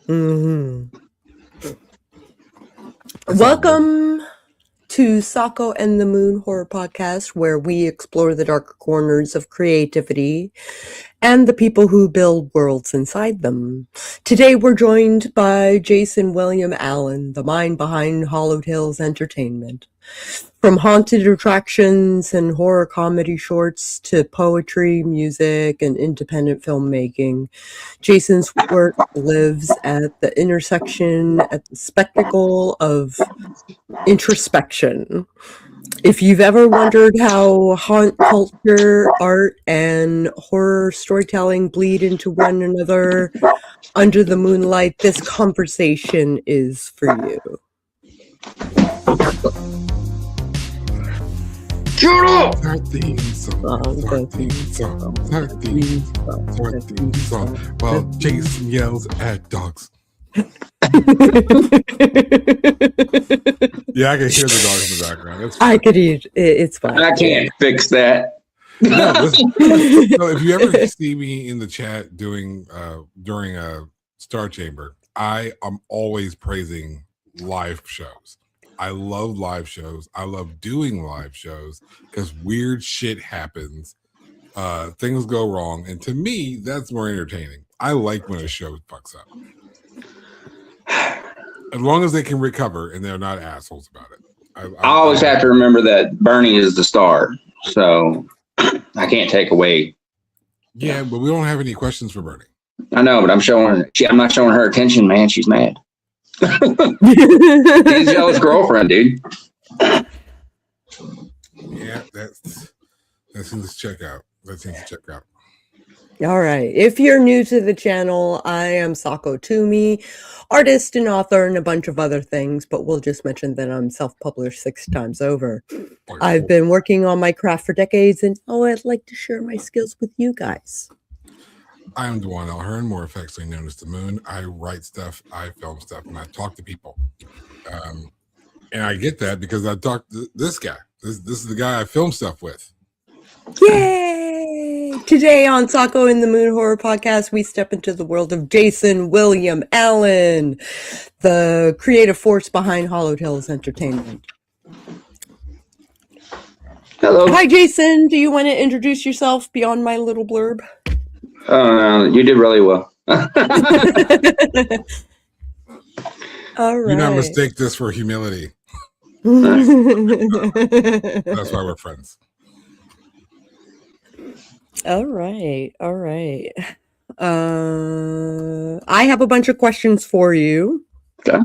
Mm-hmm. Welcome to Sako and the Moon Horror Podcast, where we explore the darker corners of creativity and the people who build worlds inside them. Today we're joined by Jayson William Allen, the mind behind Hallowed Entertainment. From haunted attractions and horror comedy shorts to poetry, music, and independent filmmaking, Jayson's work lives at the intersection, at the spectacle of introspection. If you've ever wondered how haunt culture, art, and horror storytelling bleed into one another under the moonlight, this conversation is for you. Shut up! That theme song. While Jayson yells at dogs. Yeah, I can hear the dogs in the background. That's fine. I could eat it's fine. I can't fix that. No, listen, so if you ever see me in the chat during a Star Chamber, I am always praising live shows. I love live shows. I love doing live shows because weird shit happens. Things go wrong. And to me, that's more entertaining. I like when a show fucks up. As long as they can recover and they're not assholes about it. I always have to remember that Bernie is the star. So I can't take away. Yeah, but we don't have any questions for Bernie. I know, but I'm not showing her attention, man. She's mad. He's jealous girlfriend, dude. Yeah, that seems to check out. All right. If you're new to the channel, I am Sako Toomey, artist and author and a bunch of other things, but we'll just mention that I'm self-published 6 times over. I've been working on my craft for decades, and I'd like to share my skills with you guys. I am Dwan Elhern, more affectionately known as the Moon. I write stuff, I film stuff, and I talk to people. And I get that because I talked to this guy. This is the guy I film stuff with. Yay! Today on Sako and the Moon Horror Podcast, we step into the world of Jayson William Allen, the creative force behind Hallowed Entertainment. Hello. Hi, Jayson. Do you want to introduce yourself beyond my little blurb? You did really well. All right. Do not mistake this for humility. That's why we're friends. All right. I have a bunch of questions for you. Okay.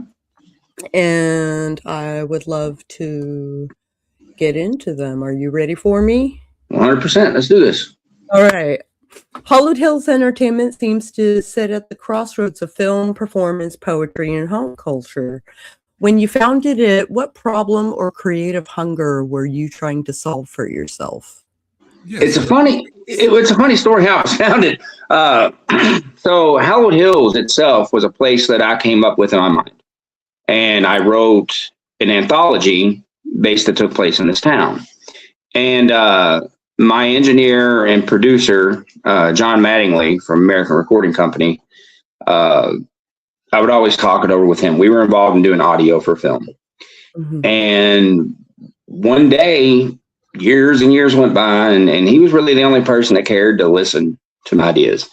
And I would love to get into them. Are you ready for me? 100%. Let's do this. All right. Hallowed Entertainment seems to sit at the crossroads of film, performance, poetry, and haunt culture. When you founded it, what problem or creative hunger were you trying to solve for yourself? Yes. It's a funny story how I found it. So Hallowed Hills itself was a place that I came up with in my mind. And I wrote an anthology that took place in this town. And my engineer and producer, John Mattingly from American Recording Company, I would always talk it over with him. We were involved in doing audio for film. Mm-hmm. And one day, years and years went by, and he was really the only person that cared to listen to my ideas.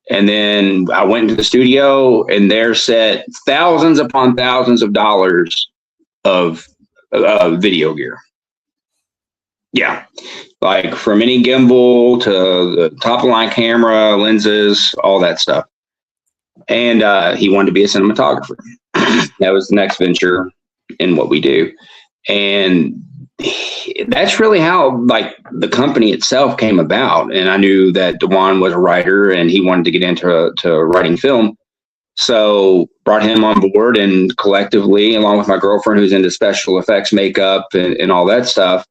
And then I went into the studio, and there sat thousands upon thousands of dollars of video gear. Yeah, like from any gimbal to the top of line camera, lenses, all that stuff. And he wanted to be a cinematographer. That was the next venture in what we do. And that's really how the company itself came about. And I knew that Dwan was a writer and he wanted to get into writing film. So brought him on board, and collectively, along with my girlfriend who's into special effects, makeup and all that stuff,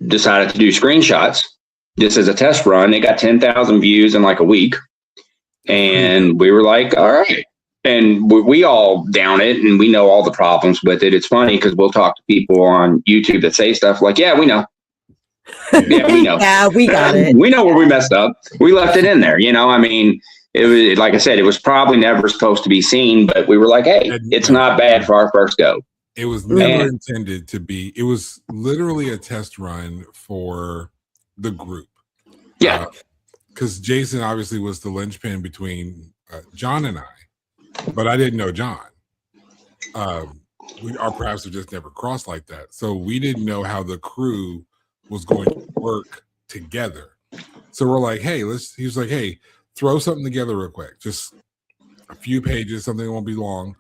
decided to do screenshots just as a test run. It got 10,000 views in like a week. And we were like, all right. And we all down it, and we know all the problems with it. It's funny because we'll talk to people on YouTube that say stuff like, yeah, we know. Yeah, we know. Yeah, we got it. We know where we messed up. We left it in there. I mean, it was, like I said, it was probably never supposed to be seen, but we were like, hey, it's not bad for our first go. It was never intended to be. It was literally a test run for the group. Yeah. Because Jayson obviously was the linchpin between John and I, but I didn't know John. Our paths have just never crossed like that. So we didn't know how the crew was going to work together. So we're like, hey, he was like, hey, throw something together real quick. Just a few pages, something that won't be long,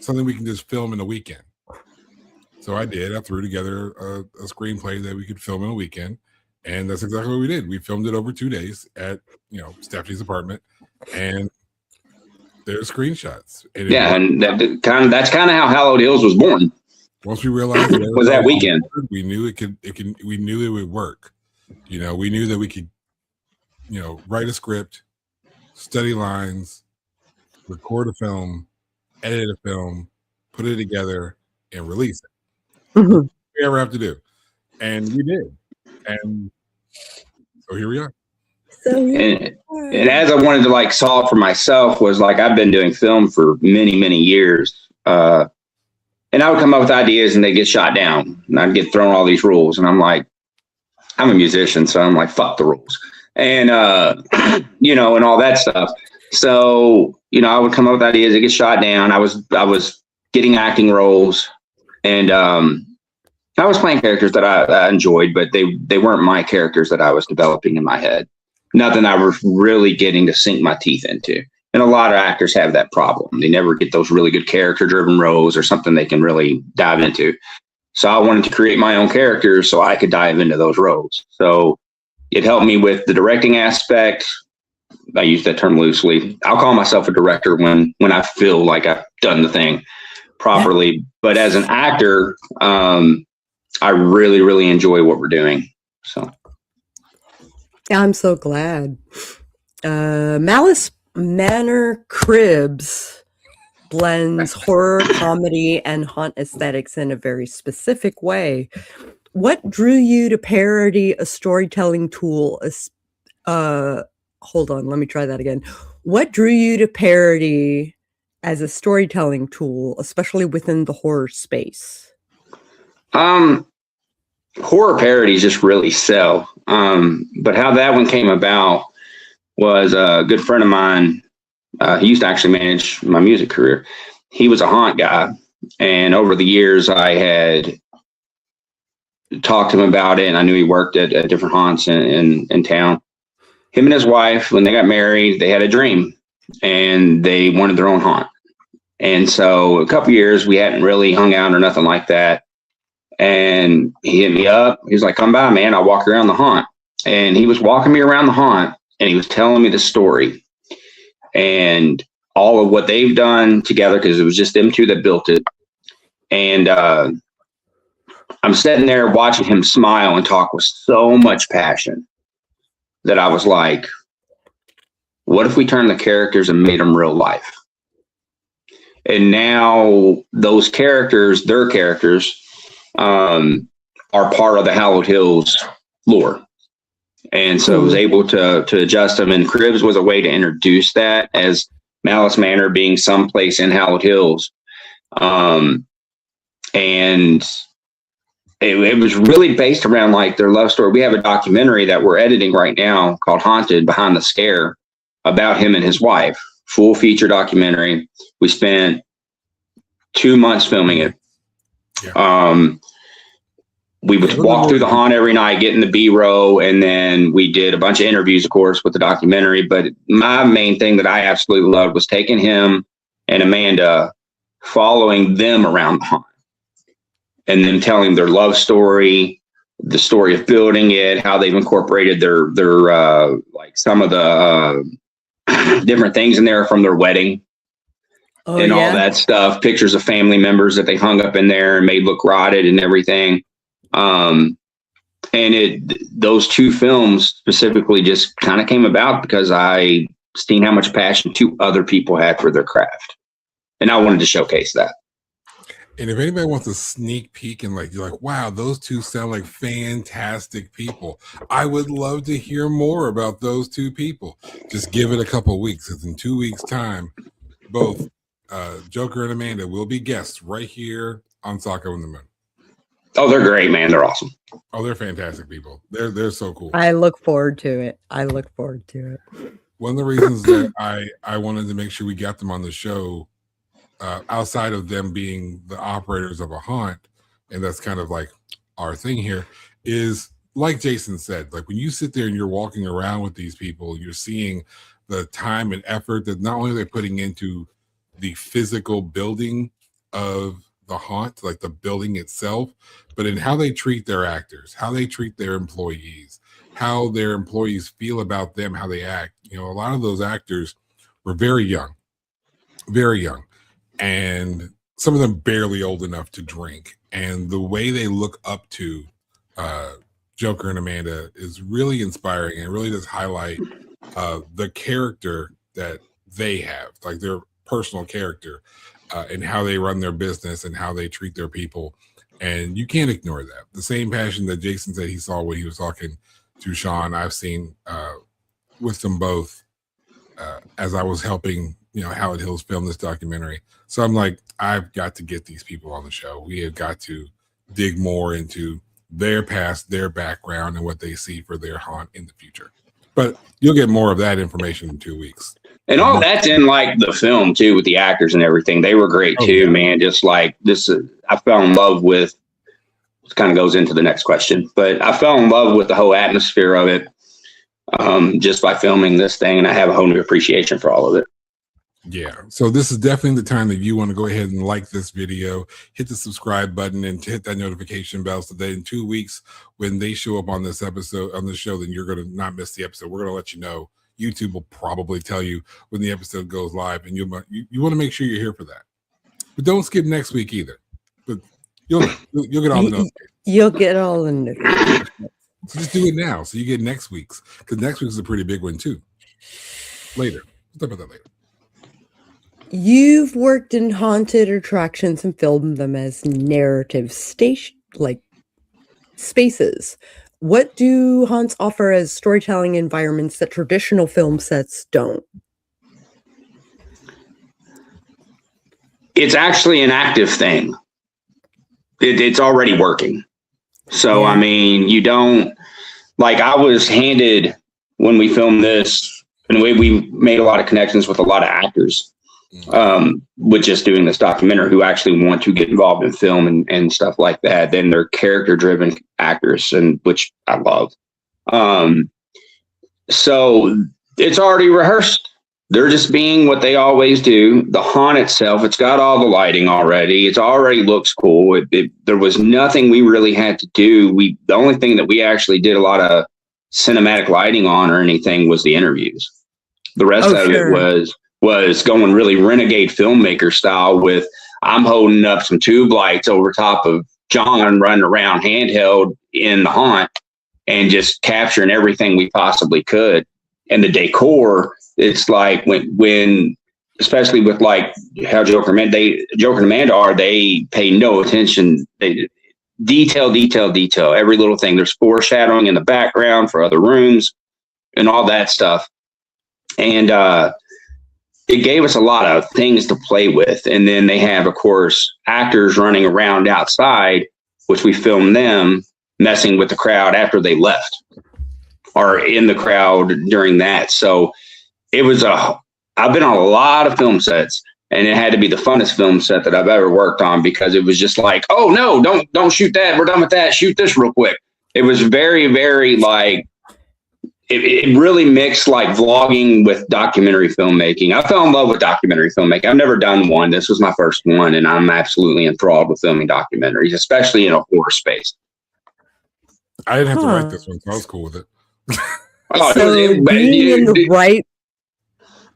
something we can just film in a weekend. So I did. I threw together a screenplay that we could film in a weekend. And that's exactly what we did. We filmed it over 2 days at, Stephanie's apartment. And there's screenshots. And that's kind of how Hallowed Hills was born. Once we realized it was that weekend, we knew we knew it would work. We knew that we could, write a script, study lines, record a film, edit a film, put it together, and release it. Mm-hmm. We ever have to do. And we did. And so here we are. And as I wanted to solve for myself was I've been doing film for many, many years. And I would come up with ideas and they get shot down and I'd get thrown all these rules. And I'm like, I'm a musician. So I'm like, fuck the rules. And, and all that stuff. So, I would come up with ideas that get shot down. I was getting acting roles and, I was playing characters that I enjoyed, but they weren't my characters that I was developing in my head. Nothing I was really getting to sink my teeth into. And a lot of actors have that problem. They never get those really good character-driven roles or something they can really dive into. So I wanted to create my own characters so I could dive into those roles. So it helped me with the directing aspect. I use that term loosely. I'll call myself a director when I feel like I've done the thing properly. But as an actor, I really, really enjoy what we're doing. So I'm so glad. Malice Manor Cribs blends horror, comedy, and haunt aesthetics in a very specific way. What drew you to parody a storytelling tool? Hold on, let me try that again. What drew you to parody as a storytelling tool, especially within the horror space? Horror parodies just really sell. But how that one came about was a good friend of mine. He used to actually manage my music career. He was a haunt guy. And over the years, I had talked to him about it. And I knew he worked at different haunts in town. Him and his wife, when they got married, they had a dream and they wanted their own haunt. And so a couple years, we hadn't really hung out or nothing like that. And he hit me up. He was like, come by, man. I'll walk around the haunt. And he was walking me around the haunt and he was telling me the story and all of what they've done together, because it was just them two that built it. And I'm sitting there watching him smile and talk with so much passion that I was like, what if we turned the characters and made them real life? And now those characters, their characters, are part of the Hallowed Hills lore. And so I was able to adjust them. And Cribs was a way to introduce that as Malice Manor being someplace in Hallowed Hills. And it was really based around their love story. We have a documentary that we're editing right now called Haunted Behind the Scare about him and his wife. Full feature documentary. We spent 2 months filming it. Yeah. We would walk through the haunt every night, get in the B-row, and then we did a bunch of interviews, of course, with the documentary. But my main thing that I absolutely loved was taking him and Amanda, following them around the haunt, and then telling their love story, the story of building it, how they've incorporated their some of the different things in there from their wedding. All that stuff, pictures of family members that they hung up in there and made look rotted and everything. Those two films specifically just kind of came about because I seen how much passion two other people had for their craft. And I wanted to showcase that. And if anybody wants a sneak peek and like you're like, wow, those two sound like fantastic people, I would love to hear more about those two people. Just give it a couple weeks, because in 2 weeks' time, both Joker and Amanda will be guests right here on Sako and the Moon. Oh, they're great, man. They're awesome. Oh, they're fantastic people. They're so cool. I look forward to it. One of the reasons that I wanted to make sure we got them on the show, outside of them being the operators of a haunt, and that's kind of like our thing here, is like Jayson said, like when you sit there and you're walking around with these people, you're seeing the time and effort that not only they're putting into the physical building of the haunt, like the building itself, but in how they treat their actors, how they treat their employees, how their employees feel about them, how they act. You know, a lot of those actors were very young, and some of them barely old enough to drink. And the way they look up to Joker and Amanda is really inspiring, and it really does highlight the character that they have, like their personal character, and how they run their business and how they treat their people. And you can't ignore that. The same passion that Jayson said he saw when he was talking to Sean, I've seen with them both as I was helping, Hallowed Hills film this documentary. So I'm like, I've got to get these people on the show. We have got to dig more into their past, their background, and what they see for their haunt in the future. But you'll get more of that information in 2 weeks. And all that's in like the film too, with the actors and everything. They were great too, man. Just like this, I fell in love with. It kind of goes into the next question, but I fell in love with the whole atmosphere of it just by filming this thing, and I have a whole new appreciation for all of it. Yeah. So this is definitely the time that you want to go ahead and like this video, hit the subscribe button, and to hit that notification bell so that in 2 weeks when they show up on this episode, on the show, then you're going to not miss the episode. We're going to let you know. YouTube will probably tell you when the episode goes live, and you want to make sure you're here for that. But don't skip next week either. But you'll get all the notifications. You'll get all the notifications. So just do it now so you get next week's, because next week's is a pretty big one too. Later. We'll talk about that later. You've worked in haunted attractions and filmed them as narrative spaces. What do haunts offer as storytelling environments that traditional film sets don't? It's actually an active thing. It's already working. So, I mean, you don't, like I was handed when we filmed this, and we made a lot of connections with a lot of actors with just doing this documentary who actually want to get involved in film and stuff like that. Then they're character driven actors, and which I love. So it's already rehearsed. They're just being what they always do. The haunt itself, it's got all the lighting already. It already looks cool. There was nothing we really had to do. The only thing that we actually did a lot of cinematic lighting on or anything was the interviews. The rest of it was going really renegade filmmaker style with, I'm holding up some tube lights over top of John running around handheld in the haunt and just capturing everything we possibly could. And the decor, it's like when especially with like how Joker and Amanda are, they pay no attention. They detail, every little thing. There's foreshadowing in the background for other rooms and all that stuff. And it gave us a lot of things to play with. And then they have, of course, actors running around outside, which we filmed them messing with the crowd after they left or in the crowd during that. So it was I've been on a lot of film sets, and it had to be the funnest film set that I've ever worked on, because it was just like, oh no, don't shoot that. We're done with that. Shoot this real quick. It was very, very like, it really mixed like vlogging with documentary filmmaking. I fell in love with documentary filmmaking. I've never done one. This was my first one, and I'm absolutely enthralled with filming documentaries, especially in a horror space. I didn't have to write this one, so I was cool with it.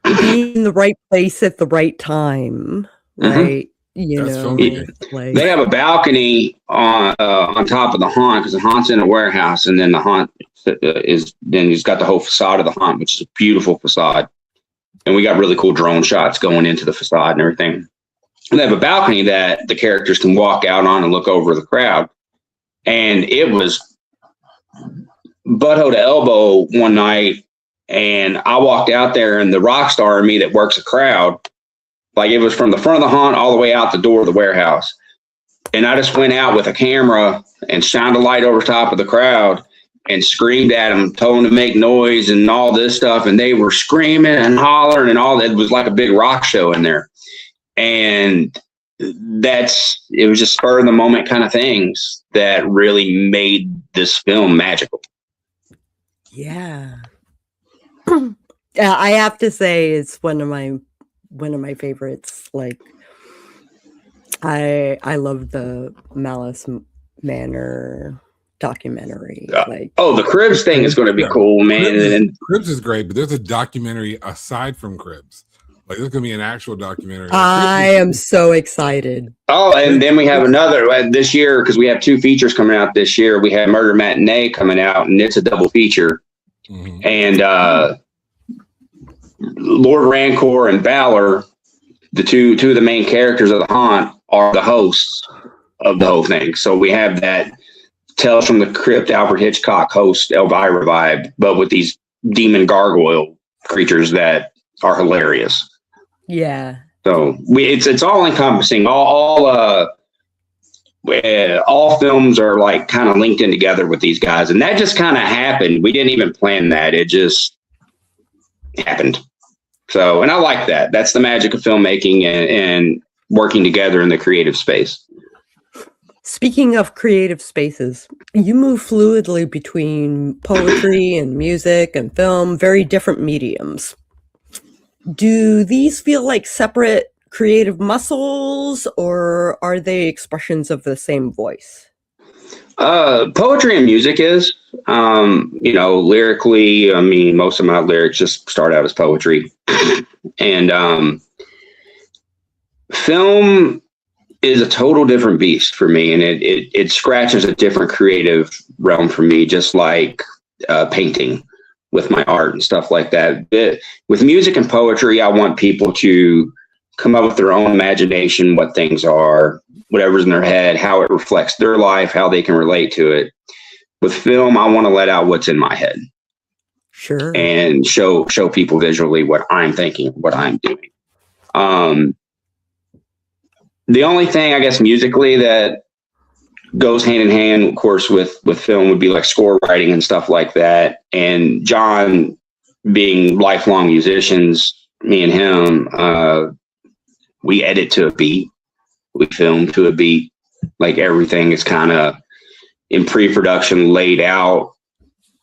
Being in the right place at the right time, right? They have a balcony on top of the haunt, because the haunt's in a warehouse, and then the haunt then he's got the whole facade of the haunt, which is a beautiful facade, and we got really cool drone shots going into the facade and everything. they have a balcony that the characters can walk out on and look over the crowd. And it was butthole to elbow one night. And I walked out there, and the rock star in me that works a crowd, like it was from the front of the haunt all the way out the door of the warehouse. And I just went out with a camera and shined a light over top of the crowd and screamed at them, told them to make noise and all this stuff. And they were screaming and hollering and all that. It was like a big rock show in there. And it was just spur of the moment kind of things that really made this film magical. Yeah. Yeah, I have to say it's one of my favorites. Like, I love the Malice Manor documentary. The Cribs thing is going to be cool, man. Cribs is great, but there's a documentary aside from Cribs. Like, there's going to be an actual documentary. I am so excited. Oh, and then we have another this year, because we have 2 features coming out this year. We have Murder Matinee coming out, and it's a double feature. Mm-hmm. And Lord Rancor and Valor, the two of the main characters of the haunt, are the hosts of the whole thing. So we have that Tales from the Crypt, Alfred Hitchcock host Elvira vibe, but with these demon gargoyle creatures that are hilarious. Yeah. So it's all encompassing. All films are like kind of linked in together with these guys, and that just kind of happened. We didn't even plan that; it just happened. So, and I like that. That's the magic of filmmaking and working together in the creative space. Speaking of creative spaces, you move fluidly between poetry and music and film, very different mediums. Do these feel like separate creative muscles, or are they expressions of the same voice? Poetry and music is, lyrically, I mean, most of my lyrics just start out as poetry. And film is a total different beast for me, and it scratches a different creative realm for me, just like painting with my art and stuff like that. But with music and poetry, I want people to come up with their own imagination, what things are, whatever's in their head, how it reflects their life, how they can relate to it. With film, I want to let out what's in my head. Sure. And show people visually what I'm thinking, what I'm doing. The only thing, I guess, musically that goes hand in hand, of course, with film would be like score writing and stuff like that. And John, being lifelong musicians, me and him, we edit to a beat. We film to a beat. Like, everything is kind of in pre-production, laid out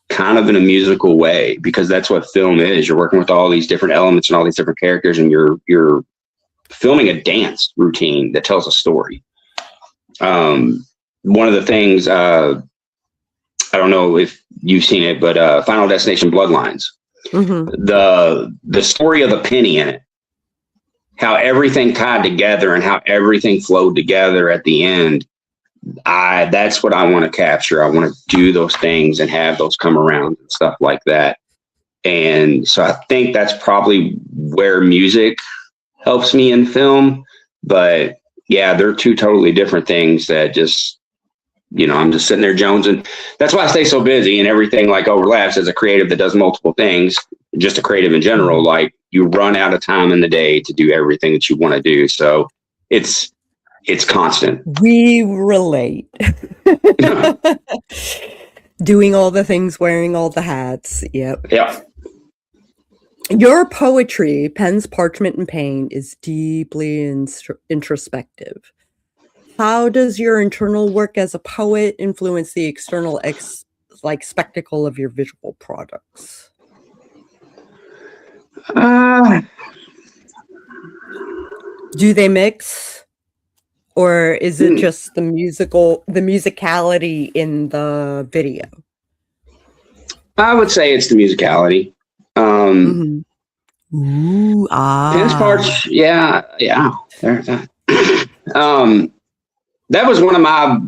kind of in a musical way, because that's what film is. You're working with all these different elements and all these different characters, and you're filming a dance routine that tells a story. One of the things, I don't know if you've seen it, but Final Destination Bloodlines, mm-hmm. the story of the penny in it, how everything tied together and how everything flowed together at the end. That's what I want to capture. I want to do those things and have those come around and stuff like that. And so I think that's probably where music helps me in film. But yeah, they're 2 totally different things that just, I'm just sitting there jonesing. That's why I stay so busy, and everything like overlaps. As a creative that does multiple things, just a creative in general, like, you run out of time in the day to do everything that you want to do. So it's constant. We relate. Doing all the things, wearing all the hats. Yep. Yeah. Your poetry, Pens, Parchment, and Pain, is deeply introspective. How does your internal work as a poet influence the external spectacle of your visual products? Do they mix, or is it just the musicality in the video? I would say it's the musicality. Mm-hmm. Ooh, Pins Parch, yeah. That was one of my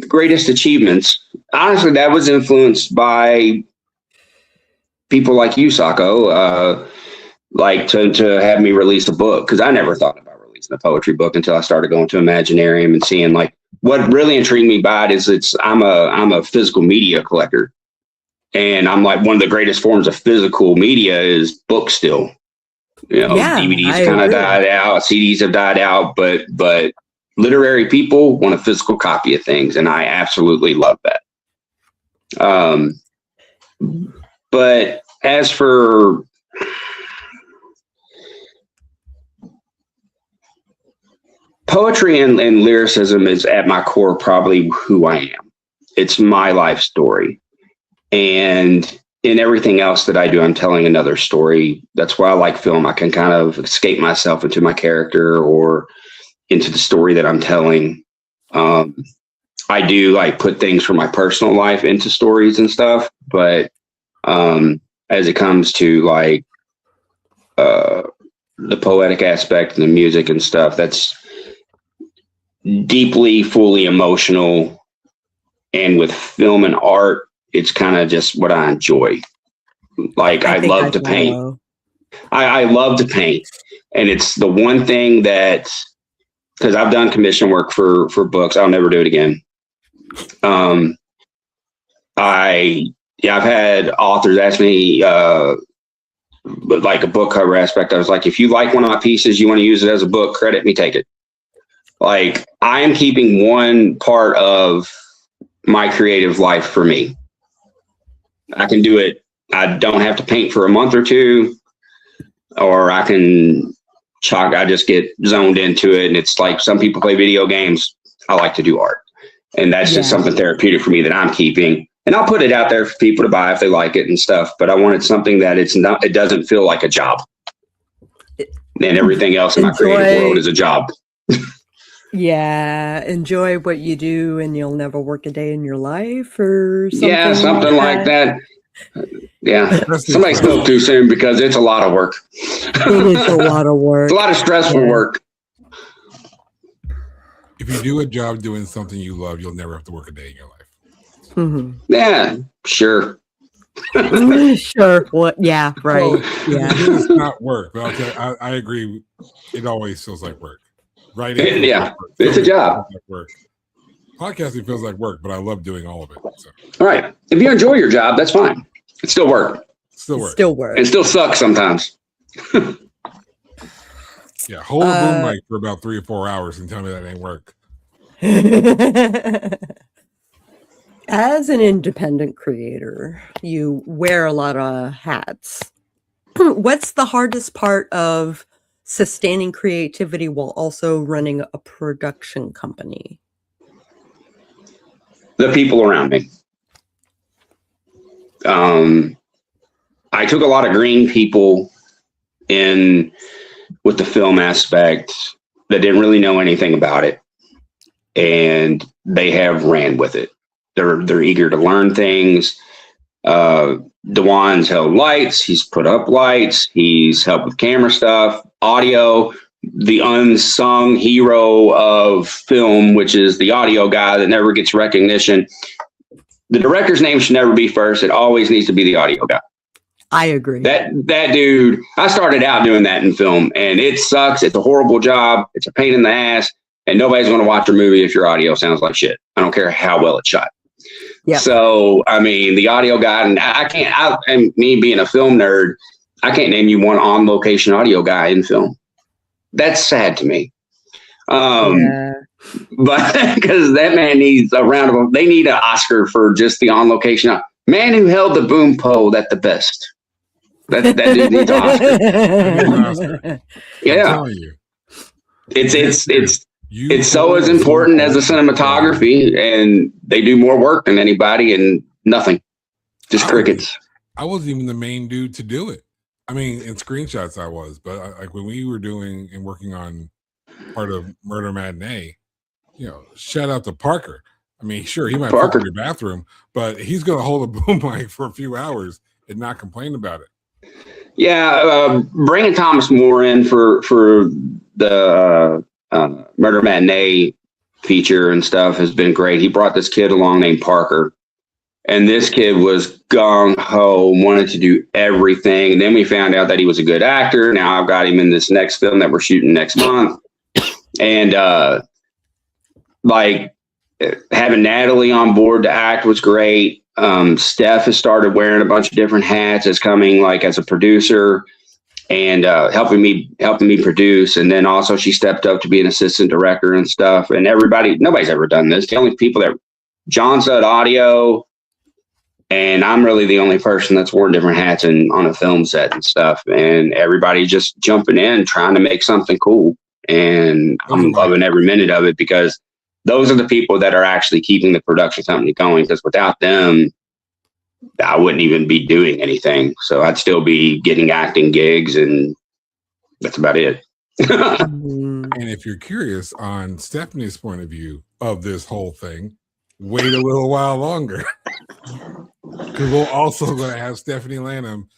greatest achievements. Honestly, that was influenced by people like you, Sako, like to have me release a book, because I never thought about releasing always in the poetry book until I started going to Imaginarium and seeing like what really intrigued me by it is I'm a physical media collector. And I'm like, one of the greatest forms of physical media is books still. You know, DVDs kind of died out, CDs have died out, but literary people want a physical copy of things, and I absolutely love that. But as for poetry and lyricism is at my core probably who I am. It's my life story. And in everything else that I do, I'm telling another story. That's why I like film. I can kind of escape myself into my character or into the story that I'm telling. I do like put things from my personal life into stories and stuff, but as it comes to like the poetic aspect and the music and stuff, that's deeply, fully emotional. And with film and art, it's kind of just what I enjoy. Like I love to paint. I love to paint. And it's the one thing that, because I've done commission work for books, I'll never do it again. I've had authors ask me, like a book cover aspect. I was like, if you like one of my pieces, you want to use it as a book, credit me, take it. Like I am keeping one part of my creative life for me. I can do it. I don't have to paint for a month or two, or I can I just get zoned into it. And it's like some people play video games. I like to do art. And that's just something therapeutic for me that I'm keeping. And I'll put it out there for people to buy if they like it and stuff. But I wanted something that it doesn't feel like a job. And everything else in my creative world is a job. Yeah, enjoy what you do and you'll never work a day in your life or something. Yeah, something like that. Yeah, somebody spoke too soon because it's a lot of work. It is a lot of work. It's a lot of stressful work. If you do a job doing something you love, you'll never have to work a day in your life. Mm-hmm. Yeah, sure. Sure. What? Yeah, right. Well, yeah. It's not work, but I agree. It always feels like work. Right? It's a job. Like work. Podcasting feels like work, but I love doing all of it. So. All right. If you enjoy your job, that's fine. It's still work. Still work. Still work. It still sucks sometimes. Yeah, hold a boom mic for about 3 or 4 hours and tell me that ain't work. As an independent creator, you wear a lot of hats. What's the hardest part of sustaining creativity while also running a production company? The people around me. I took a lot of green people in with the film aspect that didn't really know anything about it, and they have ran with it. They're eager to learn things. Dewan's held lights. He's put up lights. He's helped with camera stuff, audio. The unsung hero of film, which is the audio guy that never gets recognition. The director's name should never be first. It always needs to be the audio guy. I agree. That dude, I started out doing that in film, and it sucks. It's a horrible job. It's a pain in the ass, and nobody's going to watch your movie if your audio sounds like shit. I don't care how well it's shot. Yeah. So, I mean, the audio guy, and and me being a film nerd, I can't name you one on location audio guy in film. That's sad to me. But because that man needs a round of, they need an Oscar for just the on location man who held the boom pole. That's the best. That dude needs an Oscar. Yeah, it's so as important as the cinematography, and they do more work than anybody, and nothing, just crickets. I wasn't even the main dude to do it. I mean, in screenshots I was, but like when we were doing and working on part of Murder Matinee, shout out to Parker. I mean, sure, he might fuck in your bathroom, but he's going to hold a boom mic for a few hours and not complain about it. Yeah, bringing Thomas Moore in for the Murder Matinee feature and stuff has been great. He brought this kid along named Parker. And this kid was gung-ho, wanted to do everything. And then we found out that he was a good actor. Now I've got him in this next film that we're shooting next month. And like having Natalie on board to act was great. Steph has started wearing a bunch of different hats as coming like as a producer and helping me produce. And then also she stepped up to be an assistant director and stuff. And nobody's ever done this. The only people that John's at audio, and I'm really the only person that's worn different hats on a film set and stuff. And everybody just jumping in, trying to make something cool. And I'm loving every minute of it because those are the people that are actually keeping the production company going. Because without them, I wouldn't even be doing anything. So I'd still be getting acting gigs, and that's about it. And if you're curious on Stephanie's point of view of this whole thing, wait a little while longer. Because we're also going to have Stephanie Lanham,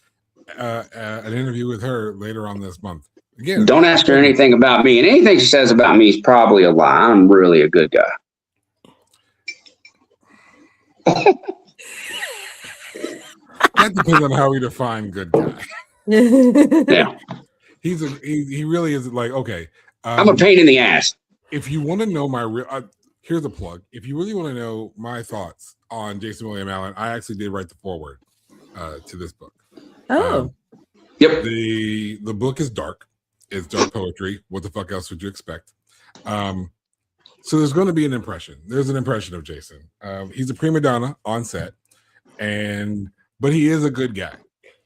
an interview with her later on this month. Again, don't ask her anything about me, and anything she says about me is probably a lie. I'm really a good guy. That depends on how we define good guy. Yeah, he really is like, okay. I'm a pain in the ass. If you want to know my real, here's a plug. If you really want to know my thoughts on Jayson William Allen, I actually did write the foreword to this book. Oh, yep. The book is dark. It's dark poetry. What the fuck else would you expect? So there's going to be an impression. There's an impression of Jayson. He's a prima donna on set, but he is a good guy.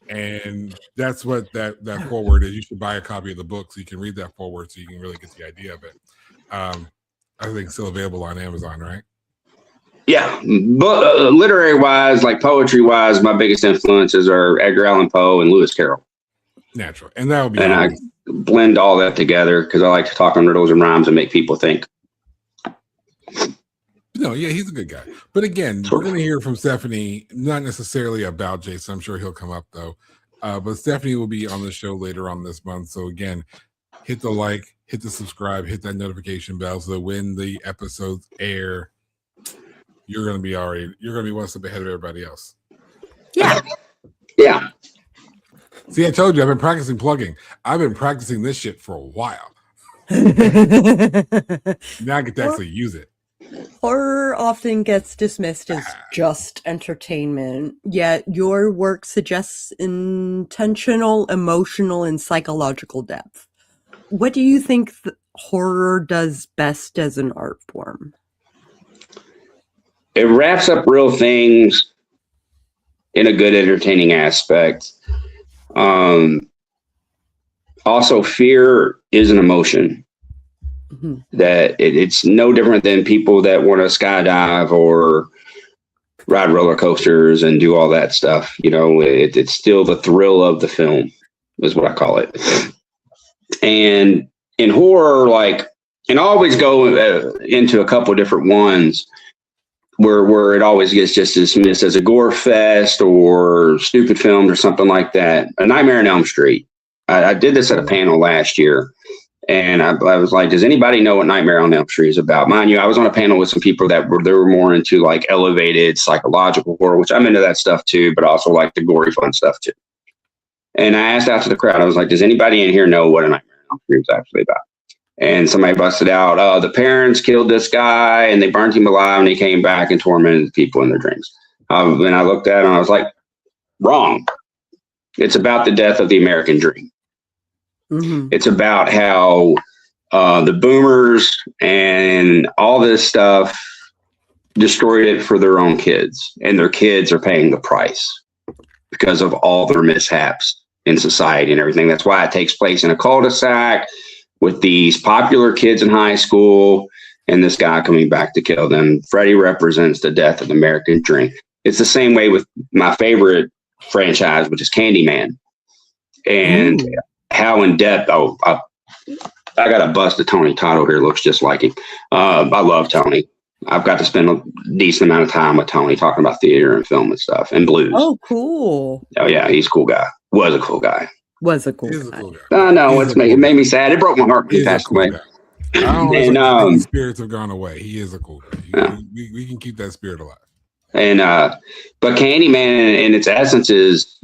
And that's what that foreword is. You should buy a copy of the book so you can read that foreword so you can really get the idea of it. I think it's still available on Amazon, right? Yeah, but literary wise, like poetry wise, my biggest influences are Edgar Allan Poe and Lewis Carroll. Natural. And that would be. And I blend all that together because I like to talk on riddles and rhymes and make people think. No, yeah, he's a good guy. But again, we're going to hear from Stephanie, not necessarily about Jayson. I'm sure he'll come up, though. But Stephanie will be on the show later on this month. So again, hit the like, hit the subscribe, hit that notification bell so that when the episodes air, you're going to be one step ahead of everybody else. yeah. Yeah. See, I told you, I've been practicing plugging. I've been practicing this shit for a while. Now I get to actually use it. Horror often gets dismissed as just entertainment, yet your work suggests intentional, emotional, and psychological depth. What do you think horror does best as an art form? It wraps up real things in a good, entertaining aspect. Also, fear is an emotion. Mm-hmm. That it's no different than people that want to skydive or ride roller coasters and do all that stuff. You know, it's still the thrill of the film is what I call it. And in horror, and I always go into a couple of different ones where it always gets just dismissed as a gore fest or stupid films or something like that. A Nightmare on Elm Street. I did this at a panel last year. And I was like, does anybody know what Nightmare on Elm Street is about? Mind you, I was on a panel with some people that were more into like elevated psychological horror, which I'm into that stuff too, but also like the gory fun stuff too. And I asked out to the crowd, I was like, does anybody in here know what a Nightmare on Elm Street is actually about? And somebody busted out, the parents killed this guy and they burnt him alive and he came back and tormented people in their dreams. And I looked at him and I was like, wrong. It's about the death of the American dream. Mm-hmm. It's about how the boomers and all this stuff destroyed it for their own kids, and their kids are paying the price because of all their mishaps in society and everything. That's why it takes place in a cul-de-sac with these popular kids in high school and this guy coming back to kill them. Freddy represents the death of the American dream. It's the same way with my favorite franchise, which is Candyman. And how in depth, I got a bust of Tony Totto here. Looks just like him. I love Tony. I've got to spend a decent amount of time with Tony talking about theater and film and stuff and blues. Oh, cool. Oh, yeah. He's a cool guy. Was a cool guy. I know. It made me sad. It broke my heart when he passed away. I don't know if spirits have gone away. He is a cool guy. We can keep that spirit alive. And but Candyman in its essence is,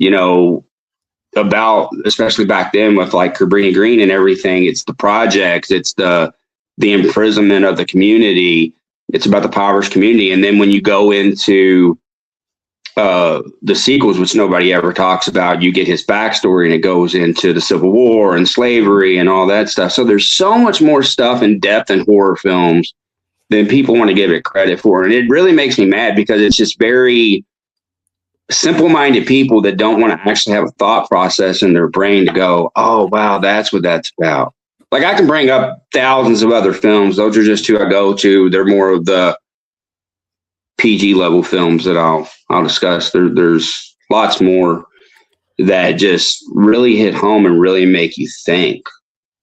about, especially back then with like Cabrini Green and everything, it's the projects, it's the the imprisonment of the community. It's about the impoverished community. And then when you go into the sequels, which nobody ever talks about, you get his backstory, and it goes into the Civil War and slavery and all that stuff. So there's so much more stuff in depth in horror films than people want to give it credit for. And it really makes me mad because it's just very simple-minded people that don't want to actually have a thought process in their brain to go, oh, wow, that's what that's about. Like, I can bring up thousands of other films. Those are just two I go to. They're more of the PG level films that I'll discuss. There's lots more that just really hit home and really make you think.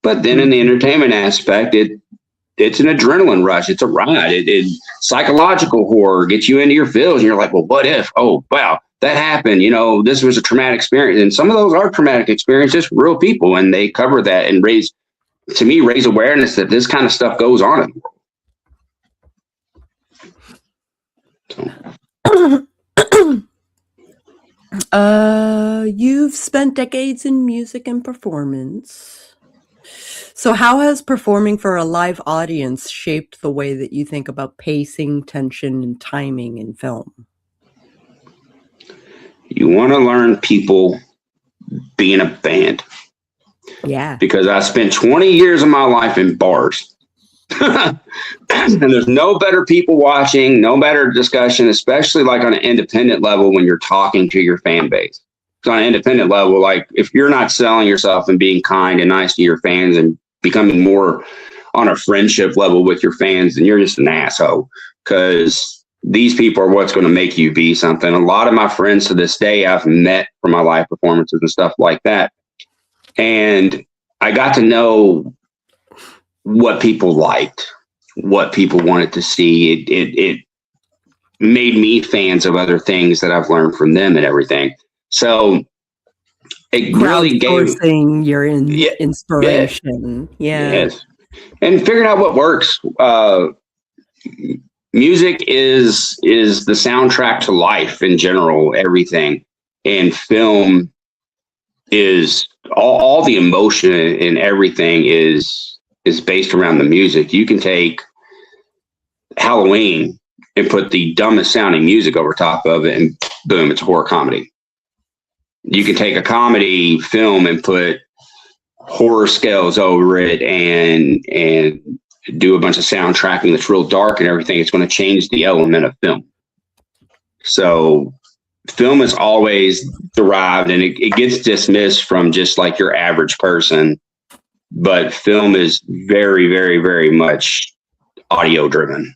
But then in the entertainment aspect, it's an adrenaline rush. It's a ride. It psychological horror gets you into your feels, and you're like, well, what if? Oh, wow, that happened. You know, this was a traumatic experience. And some of those are traumatic experiences for real people, and they cover that and raise awareness that this kind of stuff goes on in the world. So. You've spent decades in music and performance. So how has performing for a live audience shaped the way that you think about pacing, tension, and timing in film? You want to learn people being a band. Yeah. Because I spent 20 years of my life in bars. And there's no better people watching, no better discussion, especially like on an independent level when you're talking to your fan base. So on an independent level, like if you're not selling yourself and being kind and nice to your fans and becoming more on a friendship level with your fans, then you're just an asshole, because these people are what's going to make you be something. A lot of my friends to this day I've met from my live performances and stuff like that. And I got to know what people liked, what people wanted to see. It made me fans of other things that I've learned from them and everything. So it really gave your inspiration. Yeah. Yes. And figuring out what works. Music is the soundtrack to life in general, everything. And film is all the emotion and everything is based around the music. You can take Halloween and put the dumbest sounding music over top of it, and boom, it's a horror comedy. You can take a comedy film and put horror scales over it and do a bunch of soundtracking that's real dark and everything. It's going to change the element of film. So film is always derived, and it gets dismissed from just like your average person, but film is very, very, very much audio driven.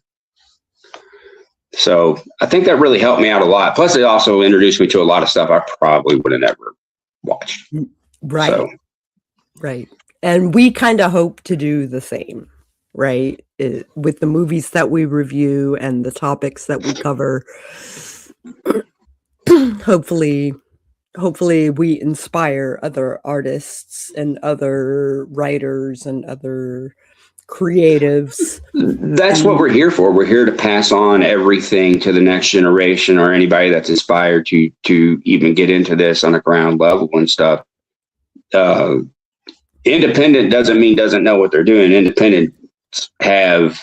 So I think that really helped me out a lot. Plus it also introduced me to a lot of stuff I probably would have never watched. Right. So. Right. And we kind of hope to do the same, right? With the movies that we review and the topics that we cover. Hopefully we inspire other artists and other writers and other creatives. That's what we're here for. We're here to pass on everything to the next generation, or anybody that's inspired to even get into this on a ground level and stuff. Independent doesn't mean doesn't know what they're doing. Independents have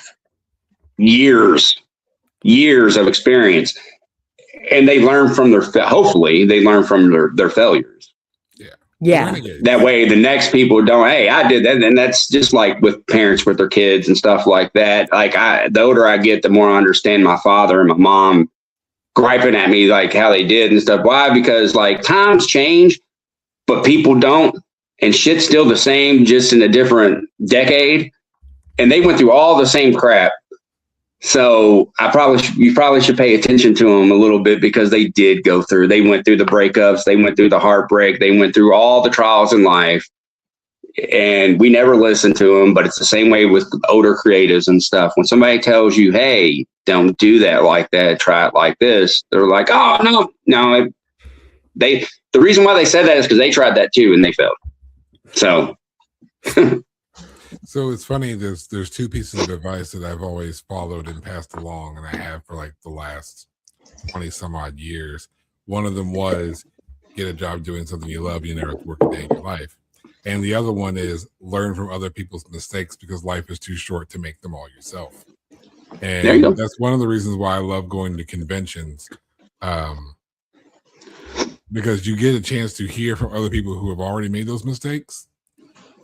years of experience, and they learn from hopefully they learn from their failures. Yeah. That way the next people don't, hey, I did that. And that's just like with parents with their kids and stuff like that. Like the older I get, the more I understand my father and my mom griping at me like how they did and stuff. Why? Because like times change, but people don't, and shit's still the same, just in a different decade. And they went through all the same crap. So you probably should pay attention to them a little bit, because they went through the breakups, they went through the heartbreak, they went through all the trials in life, and we never listened to them. But it's the same way with older creatives and stuff. When somebody tells you, hey, don't do that like that, try it like this, they're like, oh, no. The reason why they said that is because they tried that too and they failed. So So it's funny, there's two pieces of advice that I've always followed and passed along, and I have for like the last 20 some odd years. One of them was get a job doing something you love, you never have to work a day in your life. And the other one is learn from other people's mistakes because life is too short to make them all yourself. And that's one of the reasons why I love going to conventions, because you get a chance to hear from other people who have already made those mistakes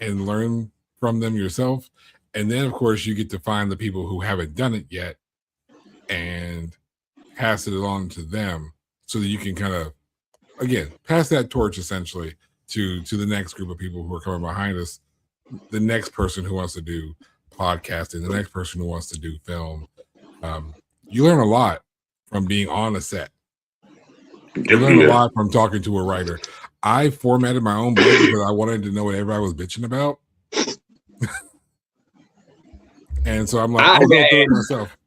and learn from them yourself. And then, of course, you get to find the people who haven't done it yet and pass it on to them so that you can kind of, again, pass that torch essentially to the next group of people who are coming behind us, the next person who wants to do podcasting, the next person who wants to do film. You learn a lot from being on a set. You learn a lot from talking to a writer. I formatted my own book because I wanted to know what everybody was bitching about. And so I'm like, I'll go through it myself.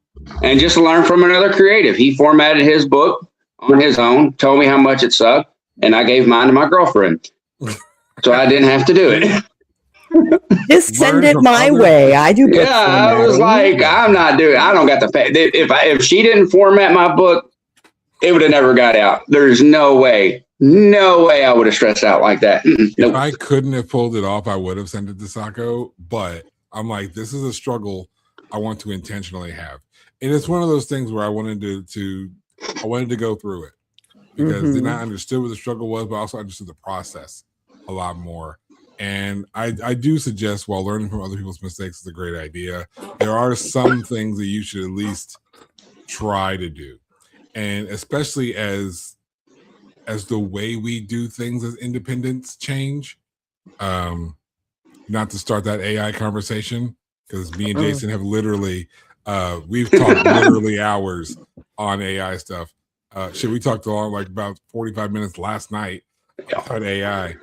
And just learn from another creative. He formatted his book on his own, told me how much it sucked, and I gave mine to my girlfriend. So I didn't have to do it. Just send it my way. I do. Yeah, I was like, I'm not doing. I don't got the pay. If she didn't format my book, it would have never got out. There's no way I would have stressed out like that. If I couldn't have pulled it off, I would have sent it to Sako. But I'm like, this is a struggle I want to intentionally have, and it's one of those things where I wanted to go through it because then I understood what the struggle was, but also understood the process a lot more. And I do suggest, while learning from other people's mistakes is a great idea, there are some things that you should at least try to do. And especially as the way we do things as independents change, not to start that AI conversation, because me and Jayson have literally, we've talked literally hours on AI stuff. We talked like about 45 minutes last night on AI.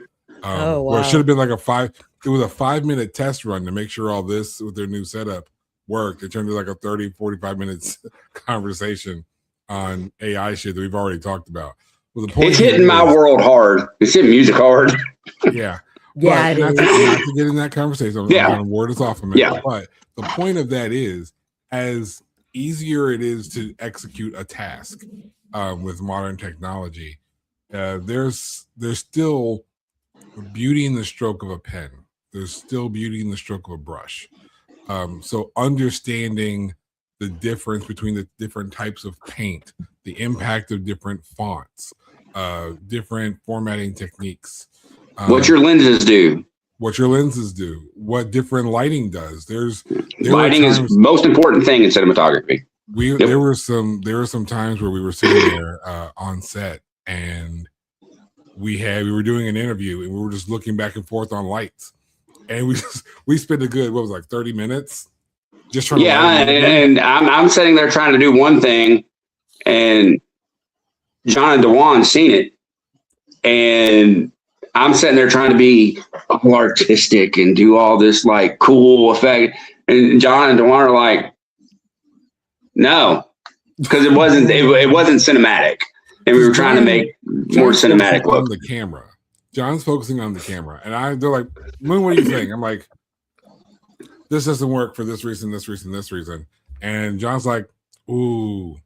Well, it should have been like it was a 5-minute test run to make sure all this with their new setup worked. It turned into like a 30, 45 minutes conversation on AI shit that we've already talked about. Well, the point it's hitting my world hard. It's hitting music hard. Yeah. Yeah, not to get in that conversation. I'm going to word us off a minute. Yeah. But the point of that is, as easier it is to execute a task with modern technology, there's still beauty in the stroke of a pen. There's still beauty in the stroke of a brush. So understanding the difference between the different types of paint, the impact of different fonts, different formatting techniques. What your lenses do. What different lighting does. Lighting is the most important thing in cinematography. There were some times where we were sitting there on set and we were doing an interview and we were just looking back and forth on lights, and we spent a good 30 minutes just trying to and I'm sitting there trying to do one thing, and John and Dewan seen it, and I'm sitting there trying to be all artistic and do all this like cool effect, and John and Dewan are like, no, because it wasn't cinematic. And we were trying to make more cinematic look. On the camera. John's focusing on the camera. And they're like, Moon, what do you think? I'm like, this doesn't work for this reason, this reason, this reason. And John's like, ooh,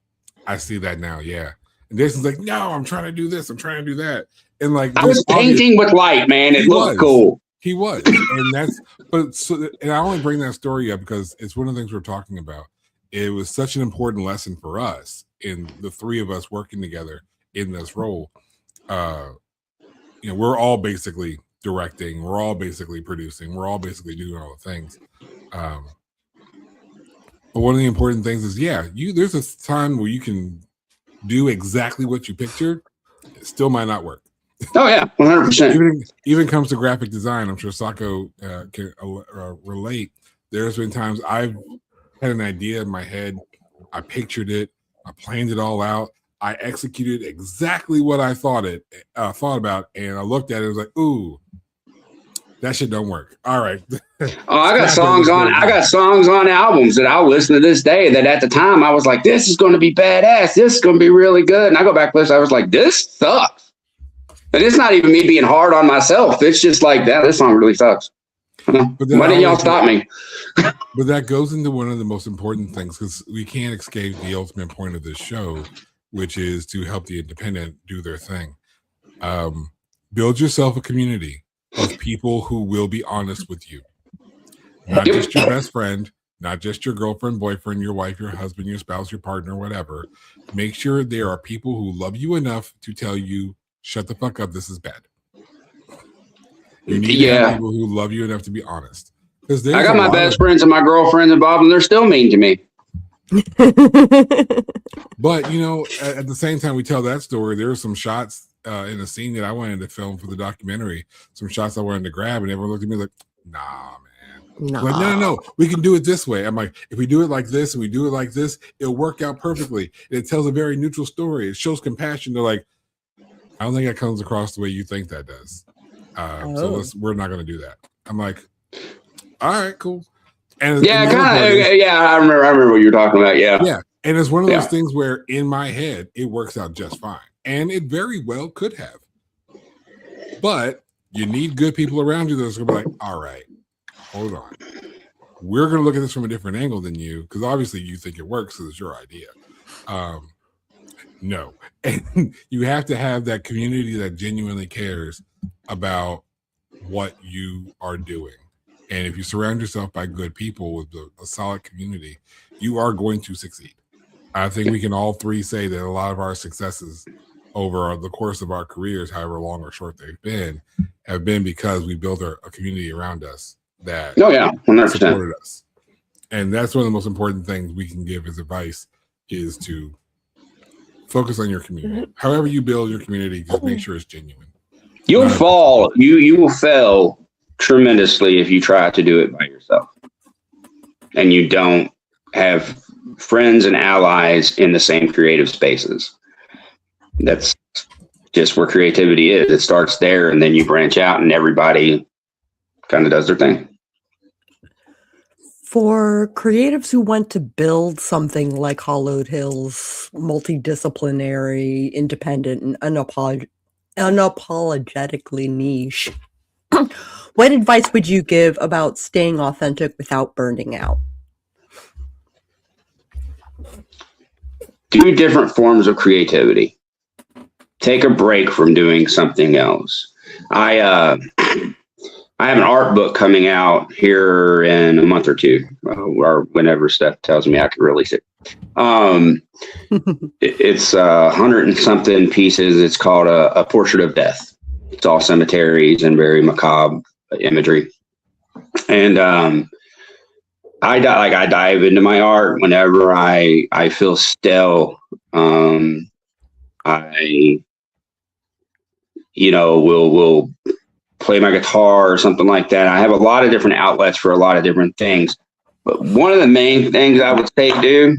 I see that now. Yeah. And Jayson's like, no, I'm trying to do this. I'm trying to do that. And like, I was painting with light, man. It looked cool. He was. And I only bring that story up because it's one of the things we're talking about. It was such an important lesson for us in the three of us working together in this role. We're all basically directing, we're all basically producing, we're all basically doing all the things. But one of the important things is, there's a time where you can do exactly what you pictured. It still might not work. Oh yeah, 100%. Even comes to graphic design. I'm sure Sako can relate. There's been times I've had an idea in my head, I pictured it, I planned it all out, I executed exactly what I thought about, and I looked at it and was like, ooh, that shit don't work. All right. I got songs on albums that I'll listen to this day that at the time I was like, this is going to be badass. This is going to be really good. And I go back to this, I was like, this sucks. And it's not even me being hard on myself. It's just like that. This song really sucks. Why didn't y'all stop me? But that goes into one of the most important things, because we can't escape the ultimate point of this show, which is to help the independent do their thing. Build yourself a community. of people who will be honest with you. Not just your best friend, not just your girlfriend, boyfriend, your wife, your husband, your spouse, your partner, whatever. Make sure there are people who love you enough to tell you, shut the fuck up, this is bad. You need to have people who love you enough to be honest. I got my best friends and my girlfriends involved, and they're still mean to me. But, you know, at the same time we tell that story, there are some shots in a scene that I wanted to film for the documentary, some shots I wanted to grab, and everyone looked at me like, nah, man. Nah. Like, no, we can do it this way. I'm like, if we do it like this and we do it like this, it'll work out perfectly. It tells a very neutral story. It shows compassion. They're like, I don't think that comes across the way you think that does. So we're not going to do that. I'm like, all right, cool. And I remember what you're talking about. Yeah. And it's one of those things where in my head it works out just fine, and it very well could have. But you need good people around you that's going to be like, all right, hold on, we're going to look at this from a different angle than you, because obviously you think it works because it's your idea. No, and you have to have that community that genuinely cares about what you are doing. And if you surround yourself by good people with a solid community, you are going to succeed. I think we can all three say that a lot of our successes over the course of our careers, however long or short they've been, have been because we built a community around us that 100%. supported us. And that's one of the most important things we can give as advice, is to focus on your community. However you build your community, just make sure it's genuine. You'll fall. You will fail tremendously if you try to do it by yourself, and you don't have friends and allies in the same creative spaces. That's just where creativity is. It starts there, and then you branch out, and everybody kind of does their thing. For creatives who want to build something like Hallowed Hills, multidisciplinary, independent, and unapologetically niche, what advice would you give about staying authentic without burning out? Do different forms of creativity. Take a break from doing something else. I have an art book coming out here in a month or two, or whenever Steph tells me I can release it. It's 100 and something pieces. It's called a Portrait of Death. It's all cemeteries and very macabre imagery. And I dive into my art whenever I feel still. I will play my guitar or something like that. I have a lot of different outlets for a lot of different things. But one of the main things I would say, dude,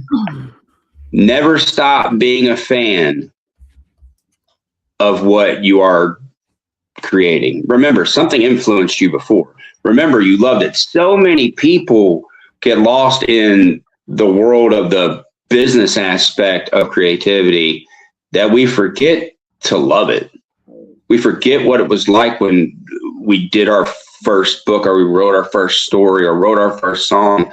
never stop being a fan of what you are creating. Remember, something influenced you before. Remember, you loved it. So many people get lost in the world of the business aspect of creativity that we forget to love it. We forget what it was like when we did our first book, or we wrote our first story, or wrote our first song,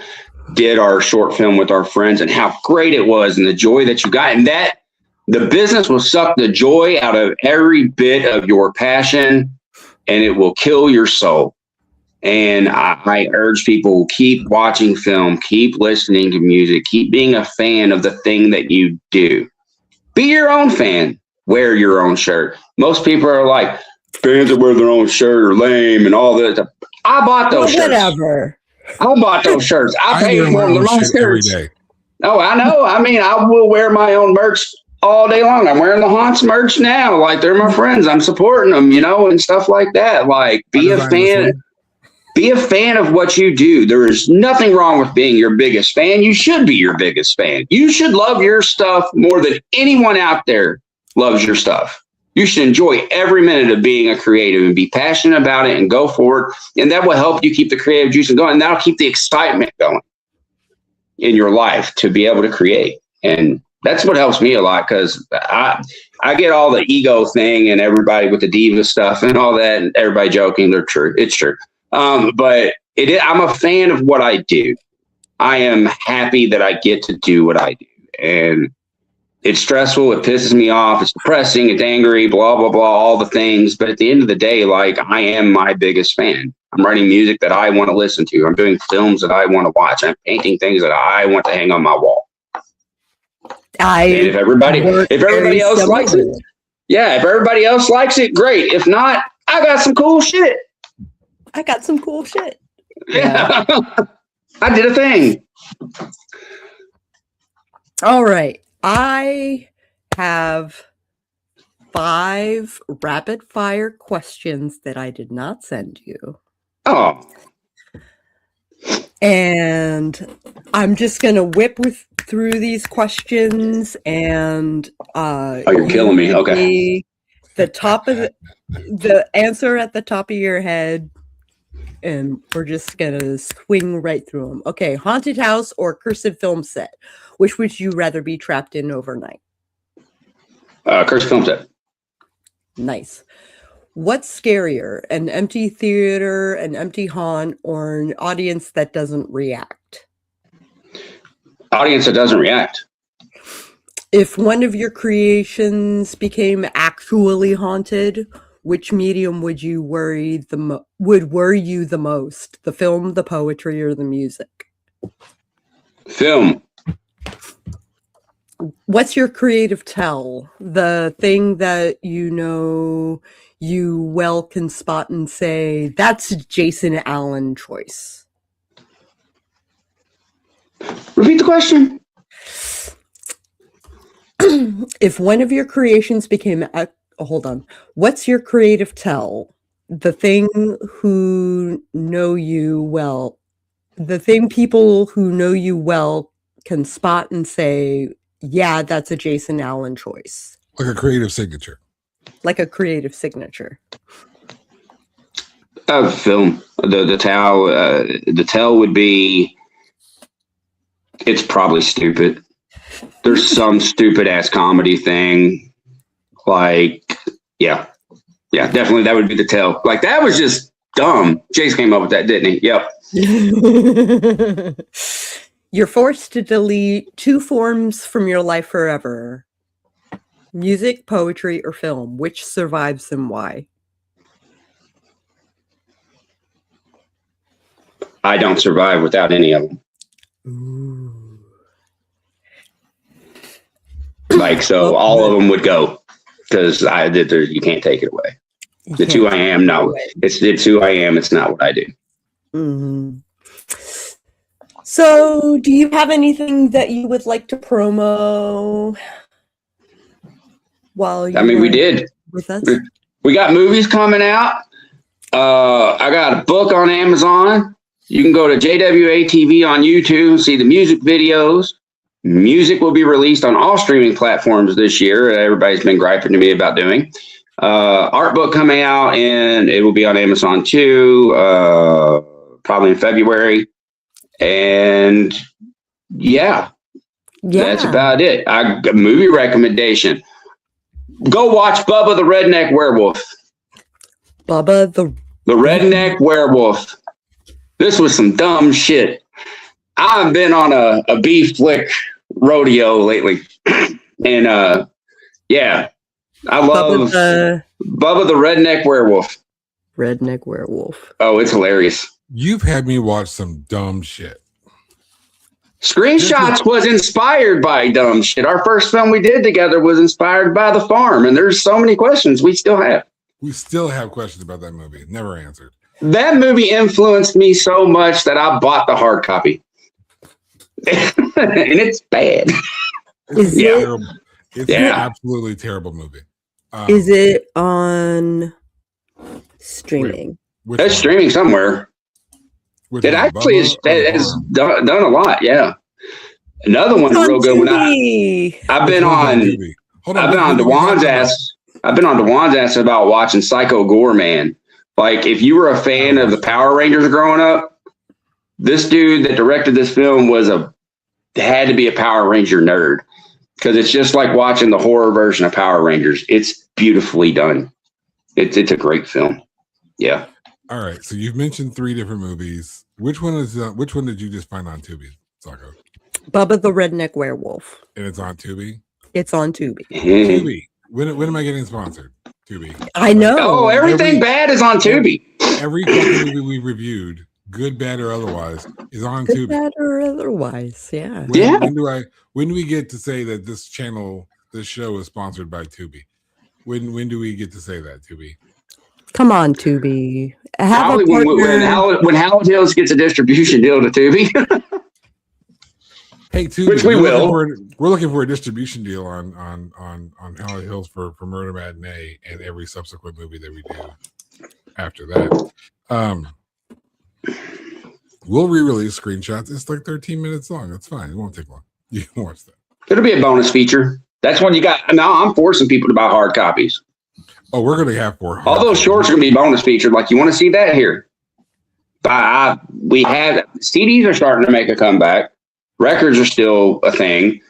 did our short film with our friends, and how great it was, and the joy that you got. And that the business will suck the joy out of every bit of your passion, and it will kill your soul. And I urge people, keep watching film, keep listening to music, keep being a fan of the thing that you do. Be your own fan. Wear your own shirt. Most people are like, fans that wear their own shirt are lame and all that. I bought those shirts. Whatever. I bought those shirts. I paid for them. They're my shirts every day. Oh, I know. I mean, I will wear my own merch all day long. I'm wearing the Haunts merch now. Like, they're my friends. I'm supporting them, and stuff like that. Like, be a fan. Be a fan of what you do. There is nothing wrong with being your biggest fan. You should be your biggest fan. You should love your stuff more than anyone out there loves your stuff. You should enjoy every minute of being a creative and be passionate about it and go forward. And that will help you keep the creative juice going. And that'll keep the excitement going in your life to be able to create. And that's what helps me a lot, because I get all the ego thing and everybody with the diva stuff and all that, and everybody joking. They're true. It's true. But I'm a fan of what I do. I am happy that I get to do what I do. And it's stressful. It pisses me off. It's depressing. It's angry, blah, blah, blah, all the things. But at the end of the day, like, I am my biggest fan. I'm writing music that I want to listen to. I'm doing films that I want to watch. I'm painting things that I want to hang on my wall. And if everybody else likes it, yeah, if everybody else likes it, great. If not, I got some cool shit. Yeah. I did a thing. All right. I have 5 rapid fire questions that I did not send you. Oh. And I'm just going to whip through these questions and you're killing me. Okay. The top of the answer at the top of your head, and we're just going to swing right through them. Okay, haunted house or cursed film set? Which would you rather be trapped in overnight? Cursed film set. Nice. What's scarier, an empty theater, an empty haunt, or an audience that doesn't react? Audience that doesn't react. If one of your creations became actually haunted, which medium would worry you the most? The film, the poetry, or the music? Film. What's your creative tell? The thing that you well can spot and say, that's a Jayson Allen choice. Repeat the question. If one of your creations became hold on. What's your creative tell? The thing who know you well, the thing people who know you well can spot and say, yeah, that's a Jayson Allen choice. Like a creative signature. Film. The tell would be, it's probably stupid. There's some stupid ass comedy thing. Like, yeah, definitely that would be the tell. Like, that was just dumb. Jace came up with that, didn't he? Yep. You're forced to delete 2 forms from your life forever. Music, poetry, or film. Which survives and why? I don't survive without any of them. Ooh. Like, so all of them would go, because you can't take it away. It's who I am. No, it's who I am. It's not what I do. Mm-hmm. So, do you have anything that you would like to promo? We did. With us? We got movies coming out. I got a book on Amazon. You can go to JWA TV on YouTube and see the music videos. Music will be released on all streaming platforms this year. Everybody's been griping to me about doing. Art book coming out, and it will be on Amazon too, probably in February. And yeah, that's about it. I got a movie recommendation. Go watch Bubba the Redneck Werewolf. Bubba the Redneck Werewolf. This was some dumb shit. I've been on a beef flick rodeo lately. And yeah, I love Bubba the Redneck Werewolf. Redneck Werewolf. Oh, it's hilarious. You've had me watch some dumb shit. Screenshots was inspired by dumb shit. Our first film we did together was inspired by The Farm, and there's so many questions we still have. We still have questions about that movie. Never answered. That movie influenced me so much that I bought the hard copy. And it's bad. It's terrible. It's an absolutely terrible movie. Is it on streaming? It's streaming somewhere. It actually has done a lot. Yeah. Another one real good one. I've been on DeJuan's ass. I've been on DeJuan's ass about watching Psycho Gore, man. Like, if you were a fan of the Power Rangers growing up, this dude that directed this film had to be a Power Ranger nerd, because it's just like watching the horror version of Power Rangers. It's beautifully done. It's a great film. Yeah. All right. So you've mentioned 3 different movies. Which one did you just find on Tubi, Sako? Bubba the Redneck Werewolf. And it's on Tubi? It's on Tubi. Tubi. When am I getting sponsored? Tubi. I know. Oh, everything bad is on Tubi. Every fucking movie we reviewed, good, bad, or otherwise, is on Good, Tubi. bad, or otherwise, yeah. When do we get to say that this show is sponsored by Tubi? When do we get to say that, Tubi? Come on, Tubi. Probably when Hallowed Hills gets a distribution deal to Tubi. Hey, Tubi, which we will. We're looking for a distribution deal on Hallowed Hills for Murder Matinee and every subsequent movie that we do after that. We'll re-release screenshots. It's like 13 minutes long. That's fine. It won't take long. You can watch that. It'll be a bonus feature. That's when you got. Now I'm forcing people to buy hard copies. Oh, we're going to have more. All those shorts are going to be bonus featured. Like, you want to see that here? We had CDs are starting to make a comeback. Records are still a thing.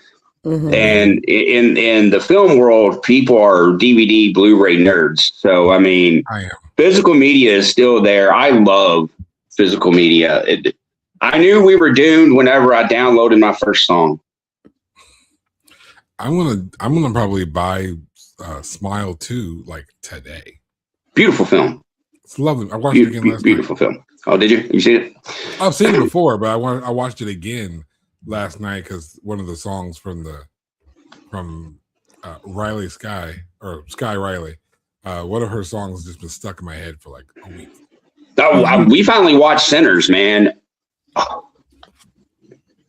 Mm-hmm. And in the film world, people are DVD, Blu-ray nerds. So, I mean, physical media is still there. I love physical media. I knew we were doomed whenever I downloaded my first song. I'm gonna probably buy Smile 2 like today. Beautiful film. It's lovely. I watched it again last night. Beautiful film. Oh, did you? You seen it? I've seen it before, but I watched it again last night because one of the songs from Riley Sky or Sky Riley, one of her songs just been stuck in my head for like a week. Oh, we finally watched Sinners, man. Oh,